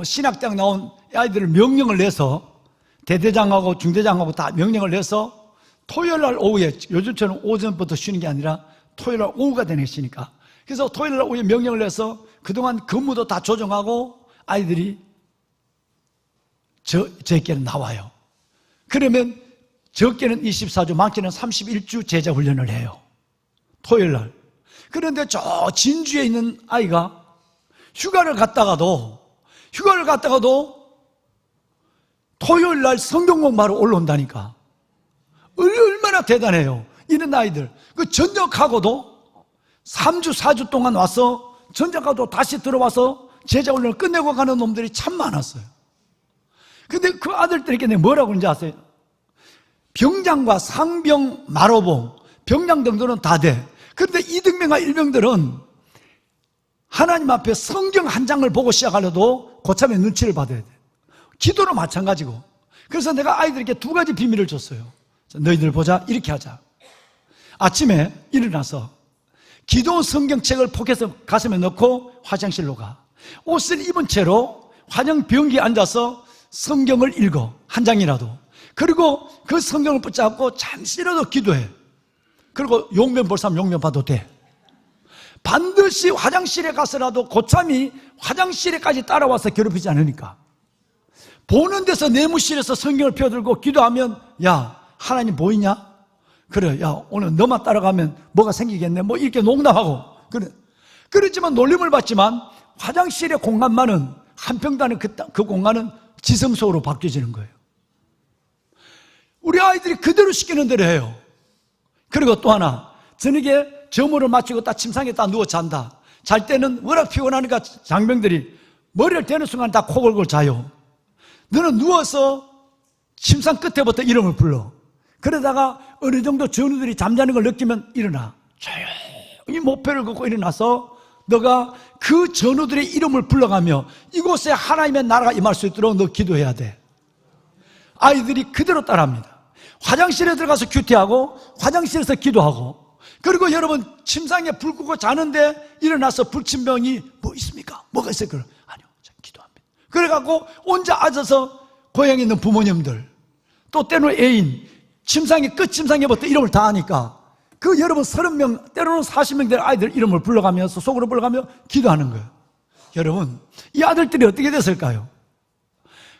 신학대학 나온 아이들을 명령을 내서 대대장하고 중대장하고 다 명령을 내서 토요일 날 오후에, 요즘처럼 오전부터 쉬는 게 아니라 토요일 날 오후가 되는 것이니까. 그래서 토요일 날 오후에 명령을 내서 그동안 근무도 다 조정하고 아이들이 저에게는 나와요. 그러면 적게는 24주, 많게는 31주 제자 훈련을 해요. 토요일 날. 그런데 저 진주에 있는 아이가 휴가를 갔다가도 토요일 날 성경 공부하러 올라온다니까. 얼마나 대단해요. 이런 아이들. 그 전역하고도 3주, 4주 동안 와서 전역하고도 다시 들어와서 제자 훈련을 끝내고 가는 놈들이 참 많았어요. 근데 그 아들들에게 내가 뭐라고 그러는지 아세요? 병장과 상병, 마로봉, 병장 정도는 다 돼. 그런데 이등병과 일병들은 하나님 앞에 성경 한 장을 보고 시작하려도 고참의 눈치를 받아야 돼. 기도로 마찬가지고. 그래서 내가 아이들에게 2가지 비밀을 줬어요. 너희들 보자, 이렇게 하자. 아침에 일어나서 기도 성경책을 포켓에서 가슴에 넣고 화장실로 가. 옷을 입은 채로 화장 변기에 앉아서 성경을 읽어. 한 장이라도. 그리고 그 성경을 붙잡고 잠시라도 기도해. 그리고 용변 볼 사람 용변 봐도 돼. 반드시 화장실에 가서라도 고참이 화장실에까지 따라와서 괴롭히지 않으니까. 보는 데서 내무실에서 성경을 펴들고 기도하면 야 하나님 보이냐? 그래 야 오늘 너만 따라가면 뭐가 생기겠네 뭐 이렇게 농담하고 그래. 그렇지만 놀림을 받지만 화장실의 공간만은 한평단의 그 공간은 지성소로 바뀌어지는 거예요. 우리 아이들이 그대로 시키는 대로 해요. 그리고 또 하나 저녁에 점호를 마치고 딱 침상에 딱 누워 잔다. 잘 때는 워낙 피곤하니까 장병들이 머리를 대는 순간 다 코 골골 자요. 너는 누워서 침상 끝에부터 이름을 불러. 그러다가 어느 정도 전우들이 잠자는 걸 느끼면 일어나. 조용히 목표를 걷고 일어나서 너가 그 전우들의 이름을 불러가며 이곳에 하나님의 나라가 임할 수 있도록 너 기도해야 돼. 아이들이 그대로 따라합니다. 화장실에 들어가서 큐티하고 화장실에서 기도하고 그리고 여러분 침상에 불 끄고 자는데 일어나서 불침병이 뭐 있습니까? 뭐가 있어요? 그럼 아니요, 저 기도합니다. 그래갖고 혼자 앉아서 고향에 있는 부모님들 또 때로는 애인 침상에 끝침상에부터 이름을 다 하니까 그 여러분 30명 때로는 40명 될 아이들 이름을 불러가면서 속으로 불러가며 기도하는 거예요. 여러분 이 아들들이 어떻게 됐을까요?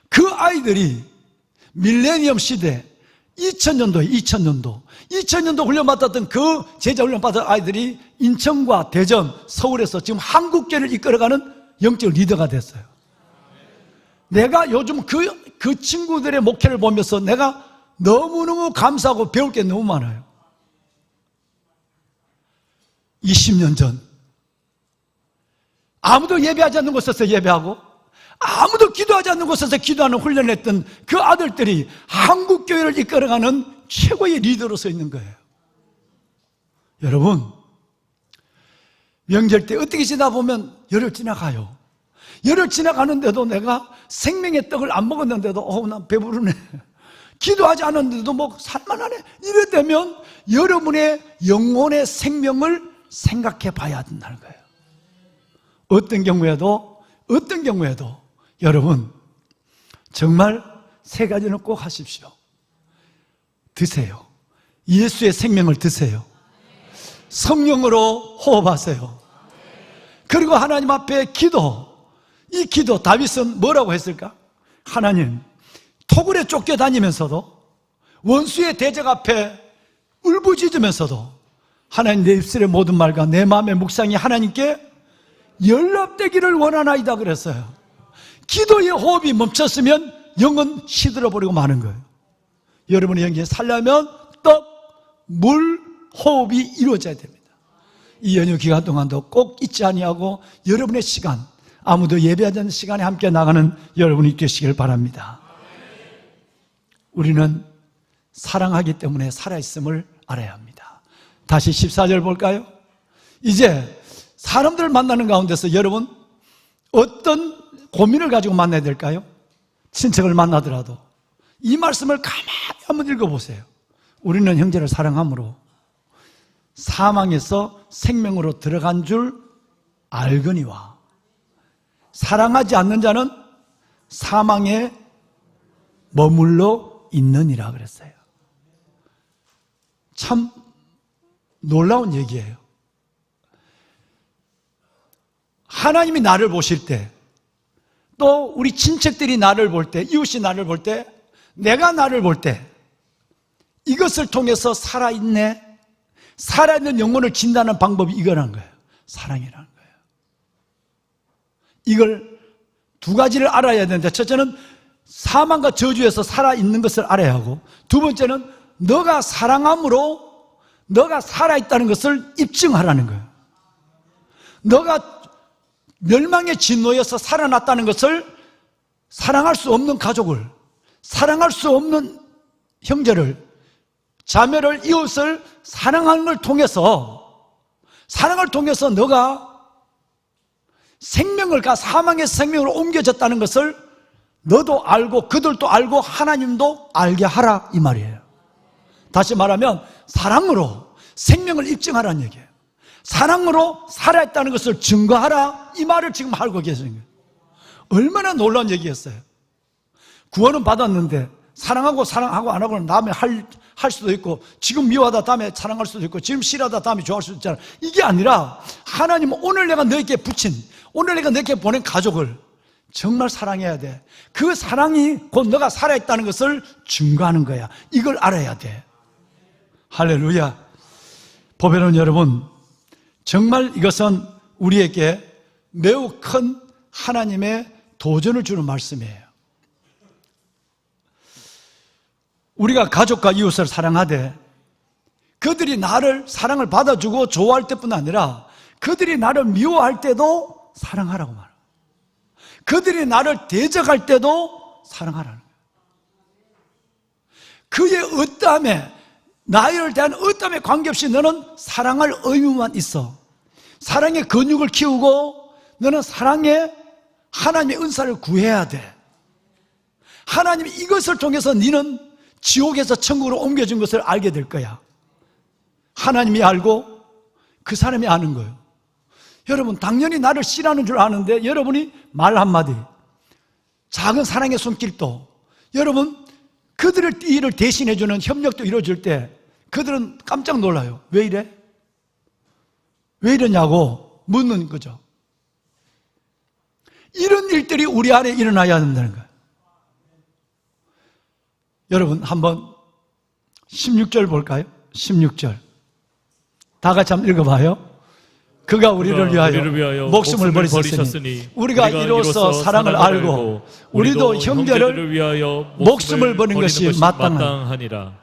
그 아이들이 밀레니엄 시대 2000년도 훈련받았던 그 제자 훈련받은 아이들이 인천과 대전, 서울에서 지금 한국교회를 이끌어가는 영적 리더가 됐어요. 내가 요즘 그 친구들의 목회를 보면서 내가 너무너무 감사하고 배울 게 너무 많아요. 20년 전 아무도 예배하지 않는 곳에서 예배하고 아무도 기도하지 않는 곳에서 기도하는 훈련을 했던 그 아들들이 한국교회를 이끌어가는 최고의 리더로 서 있는 거예요. 여러분 명절 때 어떻게 지나보면 열흘 지나가요. 열흘 지나가는데도 내가 생명의 떡을 안 먹었는데도 난 배부르네. 기도하지 않았는데도 뭐 살만하네. 이래 되면 여러분의 영혼의 생명을 생각해 봐야 된다는 거예요. 어떤 경우에도 여러분 정말 세 가지는 꼭 하십시오. 드세요. 예수의 생명을 드세요. 성령으로 호흡하세요. 그리고 하나님 앞에 기도. 이 기도, 다윗은 뭐라고 했을까? 하나님, 토굴에 쫓겨다니면서도 원수의 대적 앞에 울부짖으면서도 하나님, 내 입술의 모든 말과 내 마음의 묵상이 하나님께 연락되기를 원하나이다 그랬어요. 기도의 호흡이 멈췄으면 영은 시들어버리고 마는 거예요. 여러분의 영이 살려면 떡, 물, 호흡이 이루어져야 됩니다. 이 연휴 기간 동안도 꼭 잊지 아니하고 여러분의 시간, 아무도 예배하지 않는 시간에 함께 나가는 여러분이 되시길 바랍니다. 우리는 사랑하기 때문에 살아있음을 알아야 합니다. 다시 14절 볼까요? 이제 사람들을 만나는 가운데서 여러분 어떤 고민을 가지고 만나야 될까요? 친척을 만나더라도 이 말씀을 가만히 한번 읽어보세요. 우리는 형제를 사랑함으로 사망에서 생명으로 들어간 줄 알거니와 사랑하지 않는 자는 사망에 머물러 있느니라 그랬어요. 참 놀라운 얘기예요. 하나님이 나를 보실 때, 또 우리 친척들이 나를 볼 때, 이웃이 나를 볼 때, 내가 나를 볼 때, 이것을 통해서 살아있네, 살아있는 영혼을 진단하는 방법이 이거라는 거예요. 사랑이라는 거예요. 이걸 두 가지를 알아야 되는데, 첫째는 사망과 저주에서 살아있는 것을 알아야 하고, 두 번째는 너가 사랑함으로 너가 살아있다는 것을 입증하라는 거예요. 너가 멸망의 진노에서 살아났다는 것을, 사랑할 수 없는 가족을, 사랑할 수 없는 형제를, 자매를, 이웃을 사랑하는 걸 통해서, 사랑을 통해서 너가 생명을 사망에서 생명으로 옮겨졌다는 것을 너도 알고 그들도 알고 하나님도 알게 하라, 이 말이에요. 다시 말하면 사랑으로 생명을 입증하라는 얘기예요. 사랑으로 살아있다는 것을 증거하라, 이 말을 지금 하고 계시는 거예요. 얼마나 놀라운 얘기였어요. 구원은 받았는데 사랑하고 안 하고는 다음에 할 수도 있고, 지금 미워하다 다음에 사랑할 수도 있고, 지금 싫어하다 다음에 좋아할 수도 있잖아요. 이게 아니라 하나님은 오늘 내가 너에게 붙인, 오늘 내가 너에게 보낸 가족을 정말 사랑해야 돼. 그 사랑이 곧 너가 살아있다는 것을 증거하는 거야. 이걸 알아야 돼. 할렐루야. 보배로운 여러분, 정말 이것은 우리에게 매우 큰 하나님의 도전을 주는 말씀이에요. 우리가 가족과 이웃을 사랑하되 그들이 나를 사랑을 받아주고 좋아할 때뿐 아니라 그들이 나를 미워할 때도 사랑하라고 말해요. 그들이 나를 대적할 때도 사랑하라는 거예요. 그의 어떠함에, 나에 대한 어떠함에 관계없이 너는 사랑할 의무만 있어. 사랑의 근육을 키우고 너는 사랑의 하나님의 은사를 구해야 돼. 하나님이 이것을 통해서 너는 지옥에서 천국으로 옮겨진 것을 알게 될 거야. 하나님이 알고 그 사람이 아는 거예요. 여러분, 당연히 나를 싫어하는 줄 아는데 여러분이 말 한마디, 작은 사랑의 손길도, 여러분 그들을 일을 대신해주는 협력도 이루어질 때 그들은 깜짝 놀라요. 왜 이래? 왜 이러냐고 묻는 거죠. 이런 일들이 우리 안에 일어나야 된다는 거예요. 여러분 한번 16절 볼까요? 16절 다 같이 한번 읽어봐요. 그가 우리를 위하여 목숨을 버리셨으니 우리가 이로써 사랑을 알고 우리도 형제를 위하여 목숨을 버린 것이 마땅하니라.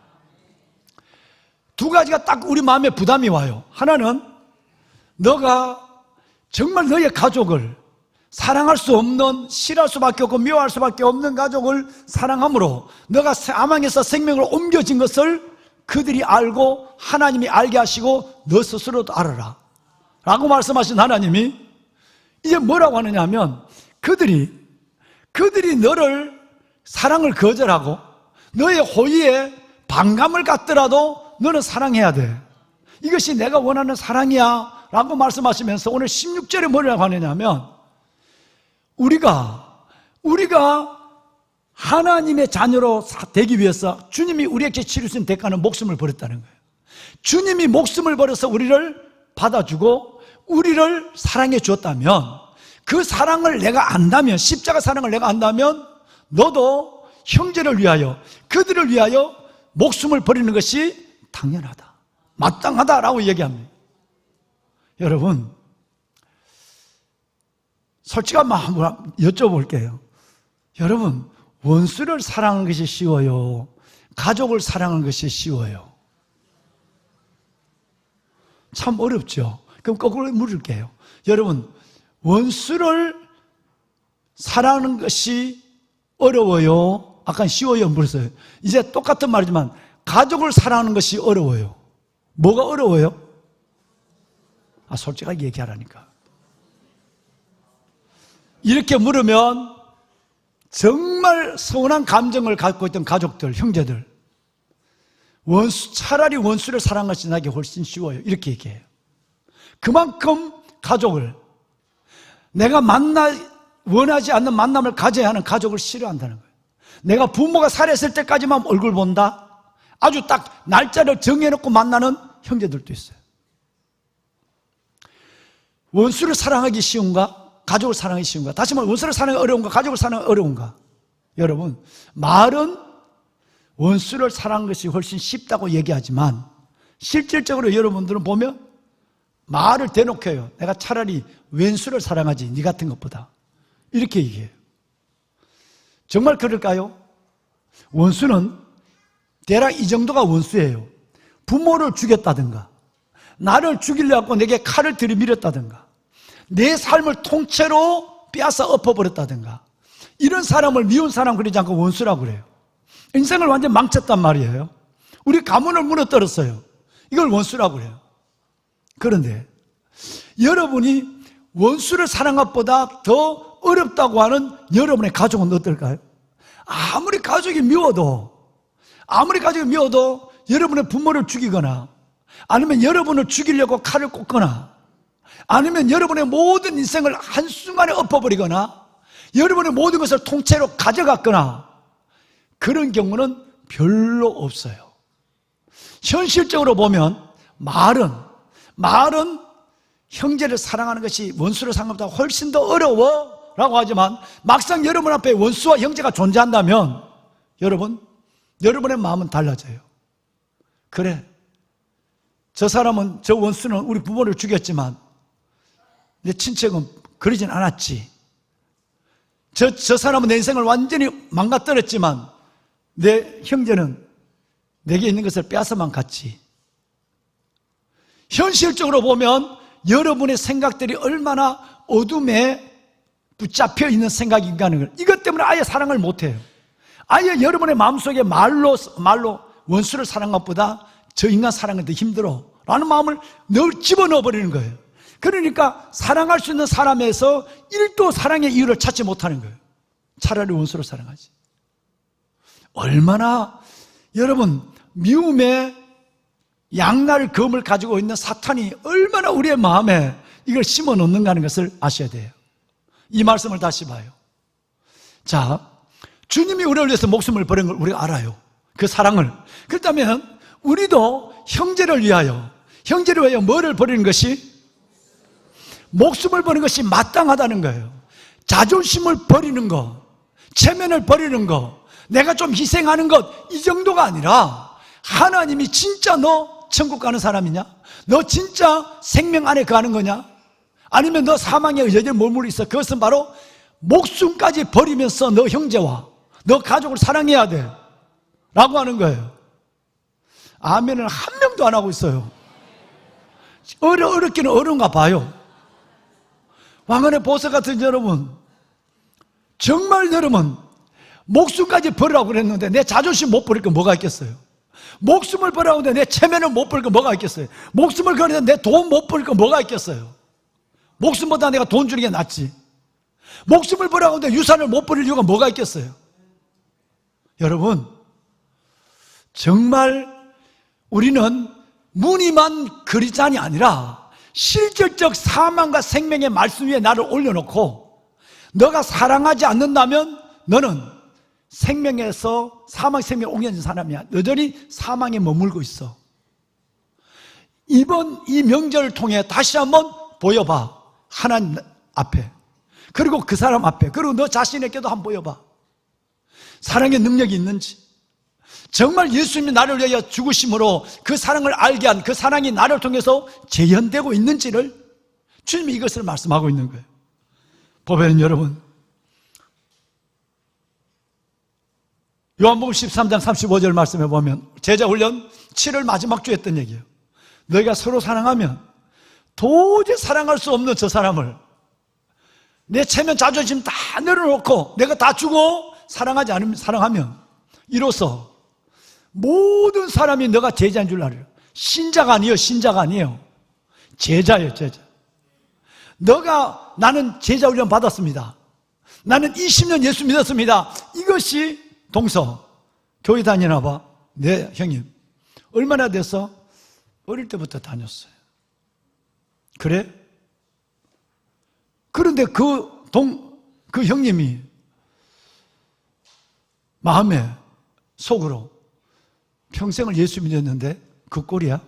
두 가지가 딱 우리 마음에 부담이 와요. 하나는 너가 정말 너의 가족을 사랑할 수 없는, 싫어할 수밖에 없고 미워할 수밖에 없는 가족을 사랑함으로 너가 사망에서 생명으로 옮겨진 것을 그들이 알고 하나님이 알게 하시고 너 스스로도 알아라 라고 말씀하신 하나님이 이제 뭐라고 하느냐 하면 그들이 너를 사랑을 거절하고 너의 호의에 반감을 갖더라도 너는 사랑해야 돼. 이것이 내가 원하는 사랑이야 라고 말씀하시면서 오늘 16절에 뭐라고 하느냐 하면 우리가 하나님의 자녀로 되기 위해서 주님이 우리에게 치르신 대가는 목숨을 버렸다는 거예요. 주님이 목숨을 버려서 우리를 받아주고 우리를 사랑해 주었다면, 그 사랑을 내가 안다면, 십자가 사랑을 내가 안다면 너도 형제를 위하여, 그들을 위하여 목숨을 버리는 것이 당연하다, 마땅하다라고 얘기합니다. 여러분, 솔직한 마음으로 여쭤볼게요. 여러분, 원수를 사랑하는 것이 쉬워요? 가족을 사랑하는 것이 쉬워요? 참 어렵죠. 그럼 거꾸로 물을게요. 여러분, 원수를 사랑하는 것이 어려워요? 아까 쉬워요? 물었어요. 이제 똑같은 말이지만 가족을 사랑하는 것이 어려워요? 뭐가 어려워요? 솔직하게 얘기하라니까. 이렇게 물으면 정말 서운한 감정을 갖고 있던 가족들, 형제들, 차라리 원수를 사랑하는 것이 나에게 훨씬 쉬워요, 이렇게 얘기해요. 그만큼 가족을, 내가 원하지 않는 만남을 가져야 하는 가족을 싫어한다는 거예요. 내가 부모가 살아있을 때까지만 얼굴 본다, 아주 딱 날짜를 정해놓고 만나는 형제들도 있어요. 원수를 사랑하기 쉬운가? 가족을 사랑하기 쉬운가? 다시 말해, 원수를 사랑하기 어려운가? 가족을 사랑하기 어려운가? 여러분, 말은 원수를 사랑하는 것이 훨씬 쉽다고 얘기하지만 실질적으로 여러분들은 보면 말을 대놓고 해요. 내가 차라리 왼수를 사랑하지 네 같은 것보다, 이렇게 얘기해요. 정말 그럴까요? 원수는 대략 이 정도가 원수예요. 부모를 죽였다든가, 나를 죽이려고 내게 칼을 들이밀었다든가, 내 삶을 통째로 빼앗아 엎어버렸다든가, 이런 사람을 미운 사람 그러지 않고 원수라고 그래요. 인생을 완전 망쳤단 말이에요. 우리 가문을 무너뜨렸어요. 이걸 원수라고 그래요. 그런데 여러분이 원수를 사랑한 것보다 더 어렵다고 하는 여러분의 가족은 어떨까요? 아무리 가족이 미워도 여러분의 부모를 죽이거나, 아니면 여러분을 죽이려고 칼을 꽂거나, 아니면 여러분의 모든 인생을 한순간에 엎어버리거나, 여러분의 모든 것을 통째로 가져갔거나, 그런 경우는 별로 없어요. 현실적으로 보면 말은 형제를 사랑하는 것이 원수를 사랑하는 것보다 훨씬 더 어려워라고 하지만, 막상 여러분 앞에 원수와 형제가 존재한다면 여러분의 마음은 달라져요. 그래, 저 원수는 우리 부모를 죽였지만 내 친척은 그러진 않았지. 저 사람은 내 인생을 완전히 망가뜨렸지만 내 형제는 내게 있는 것을 빼앗아만 갔지. 현실적으로 보면 여러분의 생각들이 얼마나 어둠에 붙잡혀 있는 생각인가 하는 걸, 이것 때문에 아예 사랑을 못해요. 아예 여러분의 마음속에 말로 원수를 사랑한 것보다 저 인간 사랑은 더 힘들어 라는 마음을 늘 집어넣어 버리는 거예요. 그러니까 사랑할 수 있는 사람에서 1도 사랑의 이유를 찾지 못하는 거예요. 차라리 원수를 사랑하지. 얼마나 여러분, 미움의 양날 검을 가지고 있는 사탄이 얼마나 우리의 마음에 이걸 심어 놓는가 하는 것을 아셔야 돼요. 이 말씀을 다시 봐요. 자, 주님이 우리를 위해서 목숨을 버린 걸 우리가 알아요. 그 사랑을. 그렇다면 우리도 형제를 위하여 뭐를 버리는 것이? 목숨을 버리는 것이 마땅하다는 거예요. 자존심을 버리는 것, 체면을 버리는 것, 내가 좀 희생하는 것, 이 정도가 아니라 하나님이 진짜 너 천국 가는 사람이냐? 너 진짜 생명 안에 가는 거냐? 아니면 너 사망에 여전히 머물러 있어? 그것은 바로 목숨까지 버리면서 너 형제와 너 가족을 사랑해야 돼 라고 하는 거예요. 아멘을 한 명도 안 하고 있어요. 어렵기는 어려운가 봐요. 왕언의 보석 같은 여러분, 정말 여러분 목숨까지 버리라고 그랬는데 내 자존심 못 버릴 거 뭐가 있겠어요? 목숨을 버리라고 했는데 내 체면을 못 버릴 거 뭐가 있겠어요? 목숨을 버리는데 내 돈 못 버릴 거 뭐가 있겠어요? 목숨보다 내가 돈 주는 게 낫지. 목숨을 버리라고 했는데 유산을 못 버릴 이유가 뭐가 있겠어요? 여러분, 정말 우리는 무늬만 그리자니 아니라 실질적 사망과 생명의 말씀 위에 나를 올려놓고 너가 사랑하지 않는다면 너는 생명에서 사망 생명 옮겨진 사람이야. 여전히 사망에 머물고 있어. 이번 이 명절을 통해 다시 한번 보여봐. 하나님 앞에, 그리고 그 사람 앞에, 그리고 너 자신에게도 한번 보여봐. 사랑의 능력이 있는지, 정말 예수님이 나를 위하여 죽으심으로 그 사랑을 알게 한 그 사랑이 나를 통해서 재현되고 있는지를 주님이 이것을 말씀하고 있는 거예요. 보배는 여러분, 요한복음 13장 35절 말씀해 보면 제자훈련 7월 마지막 주에 했던 얘기예요. 너희가 서로 사랑하면 도저히 사랑할 수 없는 저 사람을, 내 체면 자존심 다 내려놓고 내가 다 주고 사랑하지 않으면, 사랑하면 이로써 모든 사람이 너가 제자인 줄 알아요. 신자가 아니에요. 신자가 아니에요. 제자예요. 제자. 너가, 나는 제자 훈련 받았습니다, 나는 20년 예수 믿었습니다, 이것이 동서. 교회 다니나 봐. 네, 형님. 얼마나 됐어? 어릴 때부터 다녔어요. 그래? 그런데 그 형님이 마음에, 속으로 평생을 예수 믿었는데 그 꼴이야?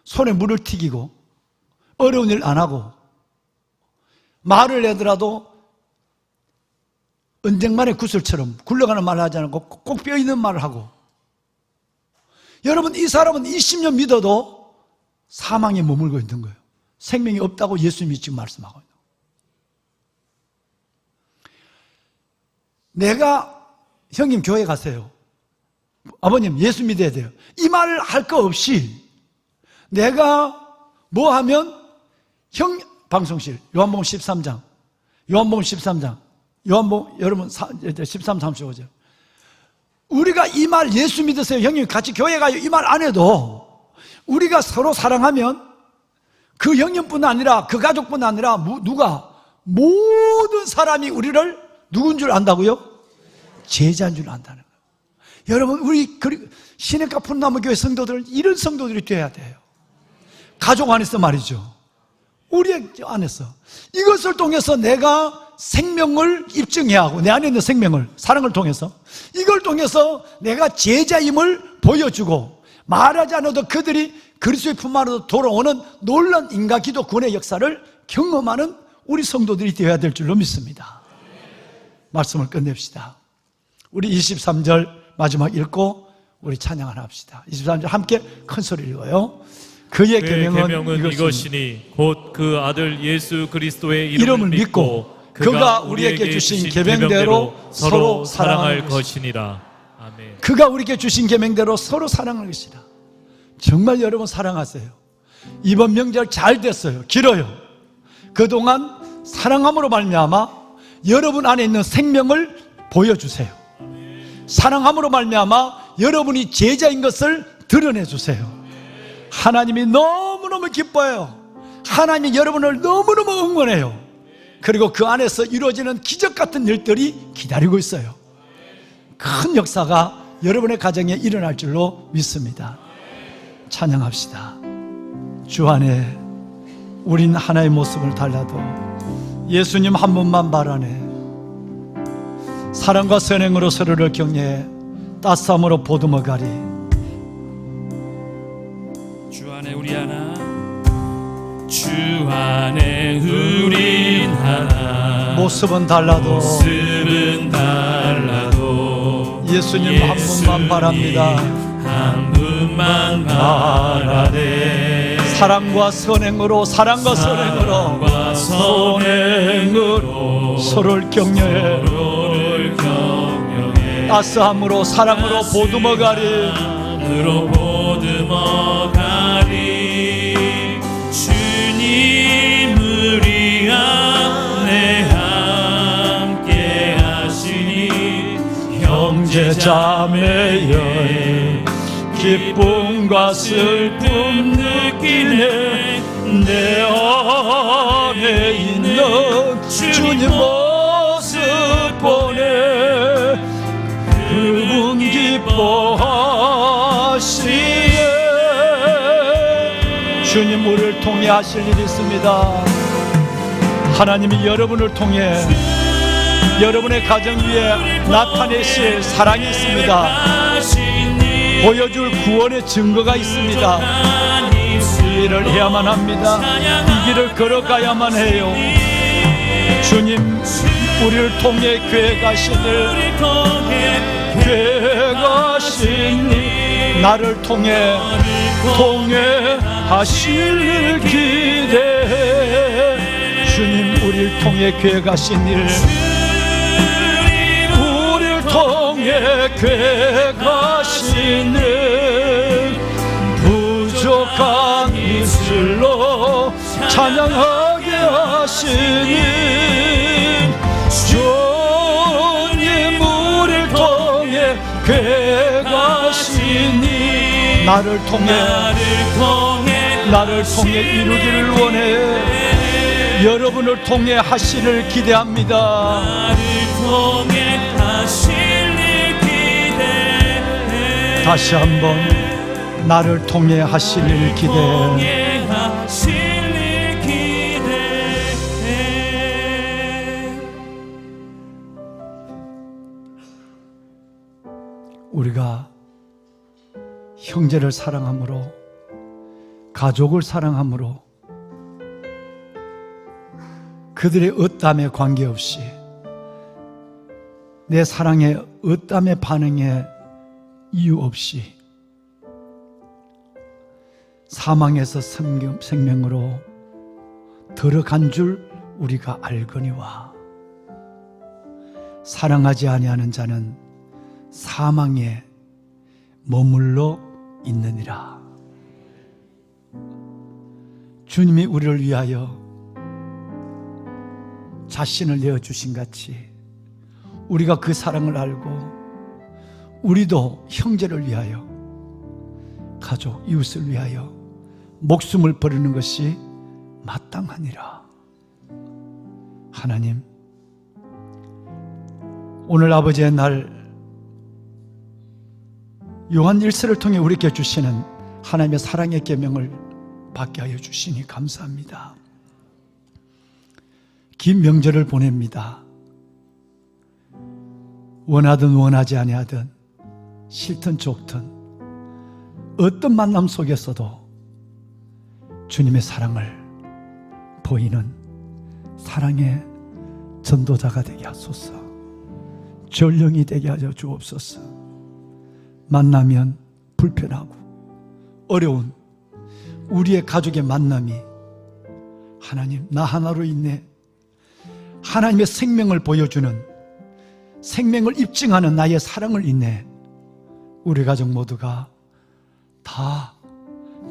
손에 물을 튀기고 어려운 일 안 하고 말을 하더라도 언쟁만의 구슬처럼 굴러가는 말을 하지 않고 꼭 뼈있는 말을 하고. 여러분, 이 사람은 20년 믿어도 사망에 머물고 있는 거예요. 생명이 없다고 예수님이 지금 말씀하고 있는 거예요. 내가, 형님 교회 가세요, 아버님 예수 믿어야 돼요, 이 말을 할 거 없이 내가 뭐 하면, 형, 방송실 요한복음 13장, 요한복음 13장, 요한복음 여러분 13, 35절. 우리가 이 말 예수 믿으세요, 형님 같이 교회 가요, 이 말 안 해도 우리가 서로 사랑하면 그 형님뿐 아니라 그 가족뿐 아니라 누가, 모든 사람이 우리를 누군 줄 안다고요? 제자인 줄 안다는 거예요. 여러분, 우리 시냇가 푸른나무교회 성도들은 이런 성도들이 되어야 돼요. 가족 안에서 말이죠. 우리 안에서 이것을 통해서 내가 생명을 입증해야 하고, 내 안에 있는 생명을, 사랑을 통해서, 이걸 통해서 내가 제자임을 보여주고, 말하지 않아도 그들이 그리스도의 품 안으로 돌아오는 놀라운 인과기도 구원의 역사를 경험하는 우리 성도들이 되어야 될 줄로 믿습니다. 말씀을 끝냅시다. 우리 23절 마지막 읽고 우리 찬양 하나 합시다. 23절 함께 큰 소리 읽어요. 그의 계명은 이것이니 곧 그 아들 예수 그리스도의 이름을 믿고 그가 우리에게 주신 계명대로 서로 사랑할 것이니라. 아멘. 그가 우리에게 주신 계명대로 서로 사랑할 것이라. 정말 여러분 사랑하세요. 이번 명절 잘 됐어요. 길어요. 그동안 사랑함으로 말미암아 여러분 안에 있는 생명을 보여주세요. 사랑함으로 말미암아 여러분이 제자인 것을 드러내주세요. 하나님이 너무너무 기뻐해요. 하나님이 여러분을 너무너무 응원해요. 그리고 그 안에서 이루어지는 기적 같은 일들이 기다리고 있어요. 큰 역사가 여러분의 가정에 일어날 줄로 믿습니다. 찬양합시다. 주 안에 우린 하나의 모습을 달라도 예수님 한 분만 바라네. 사랑과 선행으로 서로를 격려해 따스함으로 보듬어 가리. 주 안에 우리 하나, 주 안에 우린 하나, 모습은 달라도 예수님 한 분만 바랍니다. 한 분만 바라네. 사랑과 선행으로 서로를 격려해 따스함으로 사랑으로 보듬어 가리. 주님 우리 안에 함께 하시니 형제 자매여 기쁨과 슬픔 느끼네. 내 안에 있는 주님 모습 보네. 그분 기뻐하시네. 주님 우리를 통해 하실 일이 있습니다. 하나님이 여러분을 통해 여러분의 가정 위에 나타내실 사랑이 있습니다. 보여줄 구원의 증거가 있습니다. 이 일을 해야만 합니다. 이 길을 걸어가야만 해요. 주님, 우리를 통해 교회 가시니, 교회 가시니, 나를 통해 하실 기대. 주님, 우리를 통해 교회 가신 일, 우리를 통해 교회 가신 일, 부족한 입술로 찬양하게 하시니, 주님, 우리를 통해 교회 가시니, 나를 통해 이루기를 원해. 여러분을 통해 하실 일 기대합니다. 다시 한번 나를 통해 하실 일 기대. 우리가 형제를 사랑함으로, 가족을 사랑함으로, 그들의 어떠함에 관계없이, 내 사랑에 어떠함의 반응에 이유 없이 사망에서 생명으로 들어간 줄 우리가 알거니와, 사랑하지 아니하는 자는 사망에 머물러 있느니라. 주님이 우리를 위하여 자신을 내어주신 같이 우리가 그 사랑을 알고 우리도 형제를 위하여, 가족, 이웃을 위하여 목숨을 버리는 것이 마땅하니라. 하나님, 오늘 아버지의 날 요한 1서를 통해 우리에게 주시는 하나님의 사랑의 계명을 받게 하여 주시니 감사합니다. 긴 명절을 보냅니다. 원하든 원하지 아니하든, 싫든 좋든, 어떤 만남 속에서도 주님의 사랑을 보이는 사랑의 전도자가 되게 하소서. 전령이 되게 하여 주옵소서. 만나면 불편하고 어려운 우리의 가족의 만남이 하나님, 나 하나로 인해 하나님의 생명을 보여주는, 생명을 입증하는 나의 사랑을 인해 우리 가족 모두가 다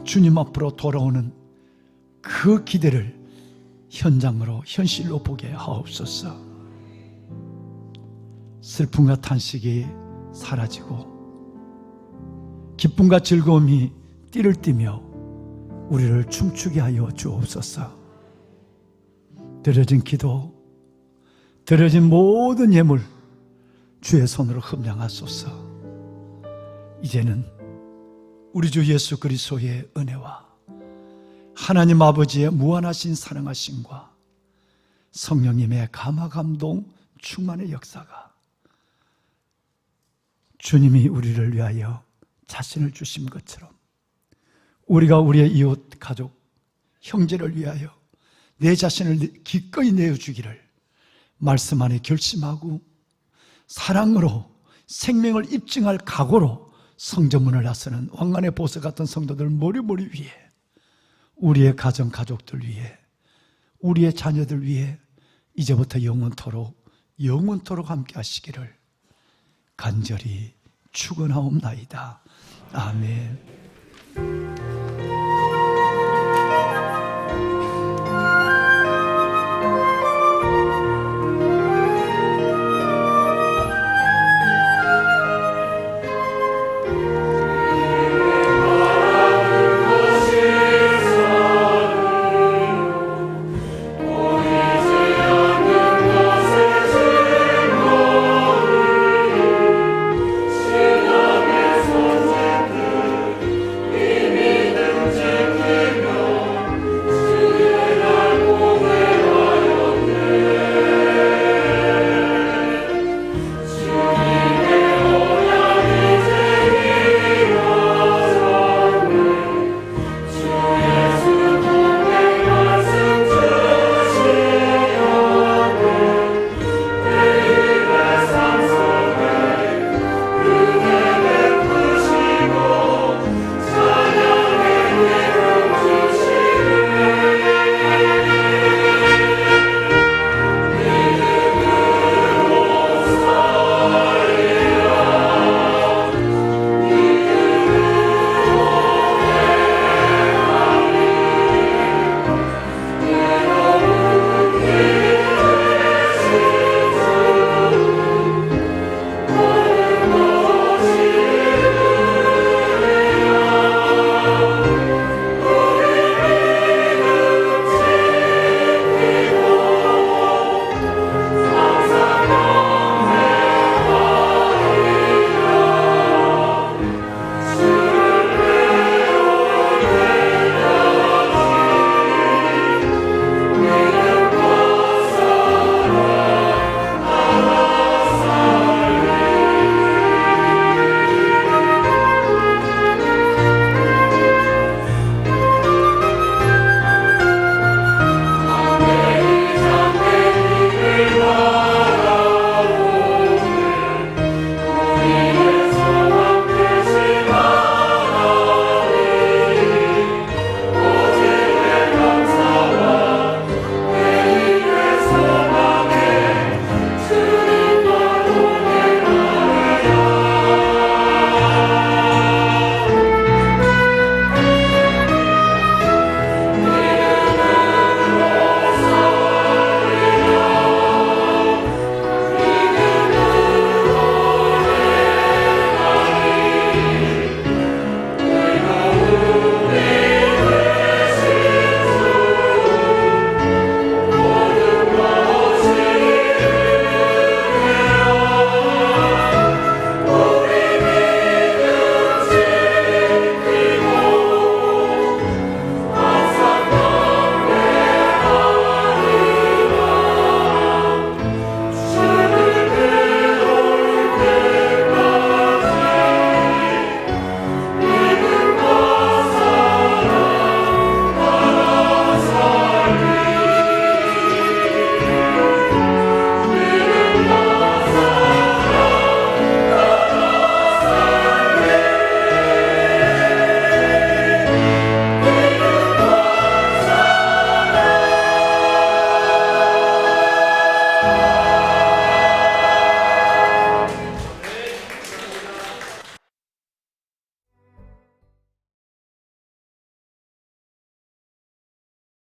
주님 앞으로 돌아오는 그 기대를 현장으로, 현실로 보게 하옵소서. 슬픔과 탄식이 사라지고 기쁨과 즐거움이 띠를 띠며 우리를 춤추게 하여 주옵소서. 드려진 기도, 드려진 모든 예물 주의 손으로 흠양하소서. 이제는 우리 주 예수 그리스도의 은혜와 하나님 아버지의 무한하신 사랑하심과 성령님의 감화감동 충만의 역사가, 주님이 우리를 위하여 자신을 주신 것처럼 우리가 우리의 이웃, 가족, 형제를 위하여 내 자신을 기꺼이 내어주기를 말씀 안에 결심하고 사랑으로 생명을 입증할 각오로 성전문을 나서는 왕관의 보석 같은 성도들 머리머리 위에, 우리의 가정, 가족들 위해, 우리의 자녀들 위해 이제부터 영원토록 함께 하시기를 간절히 축원하옵나이다. 아멘.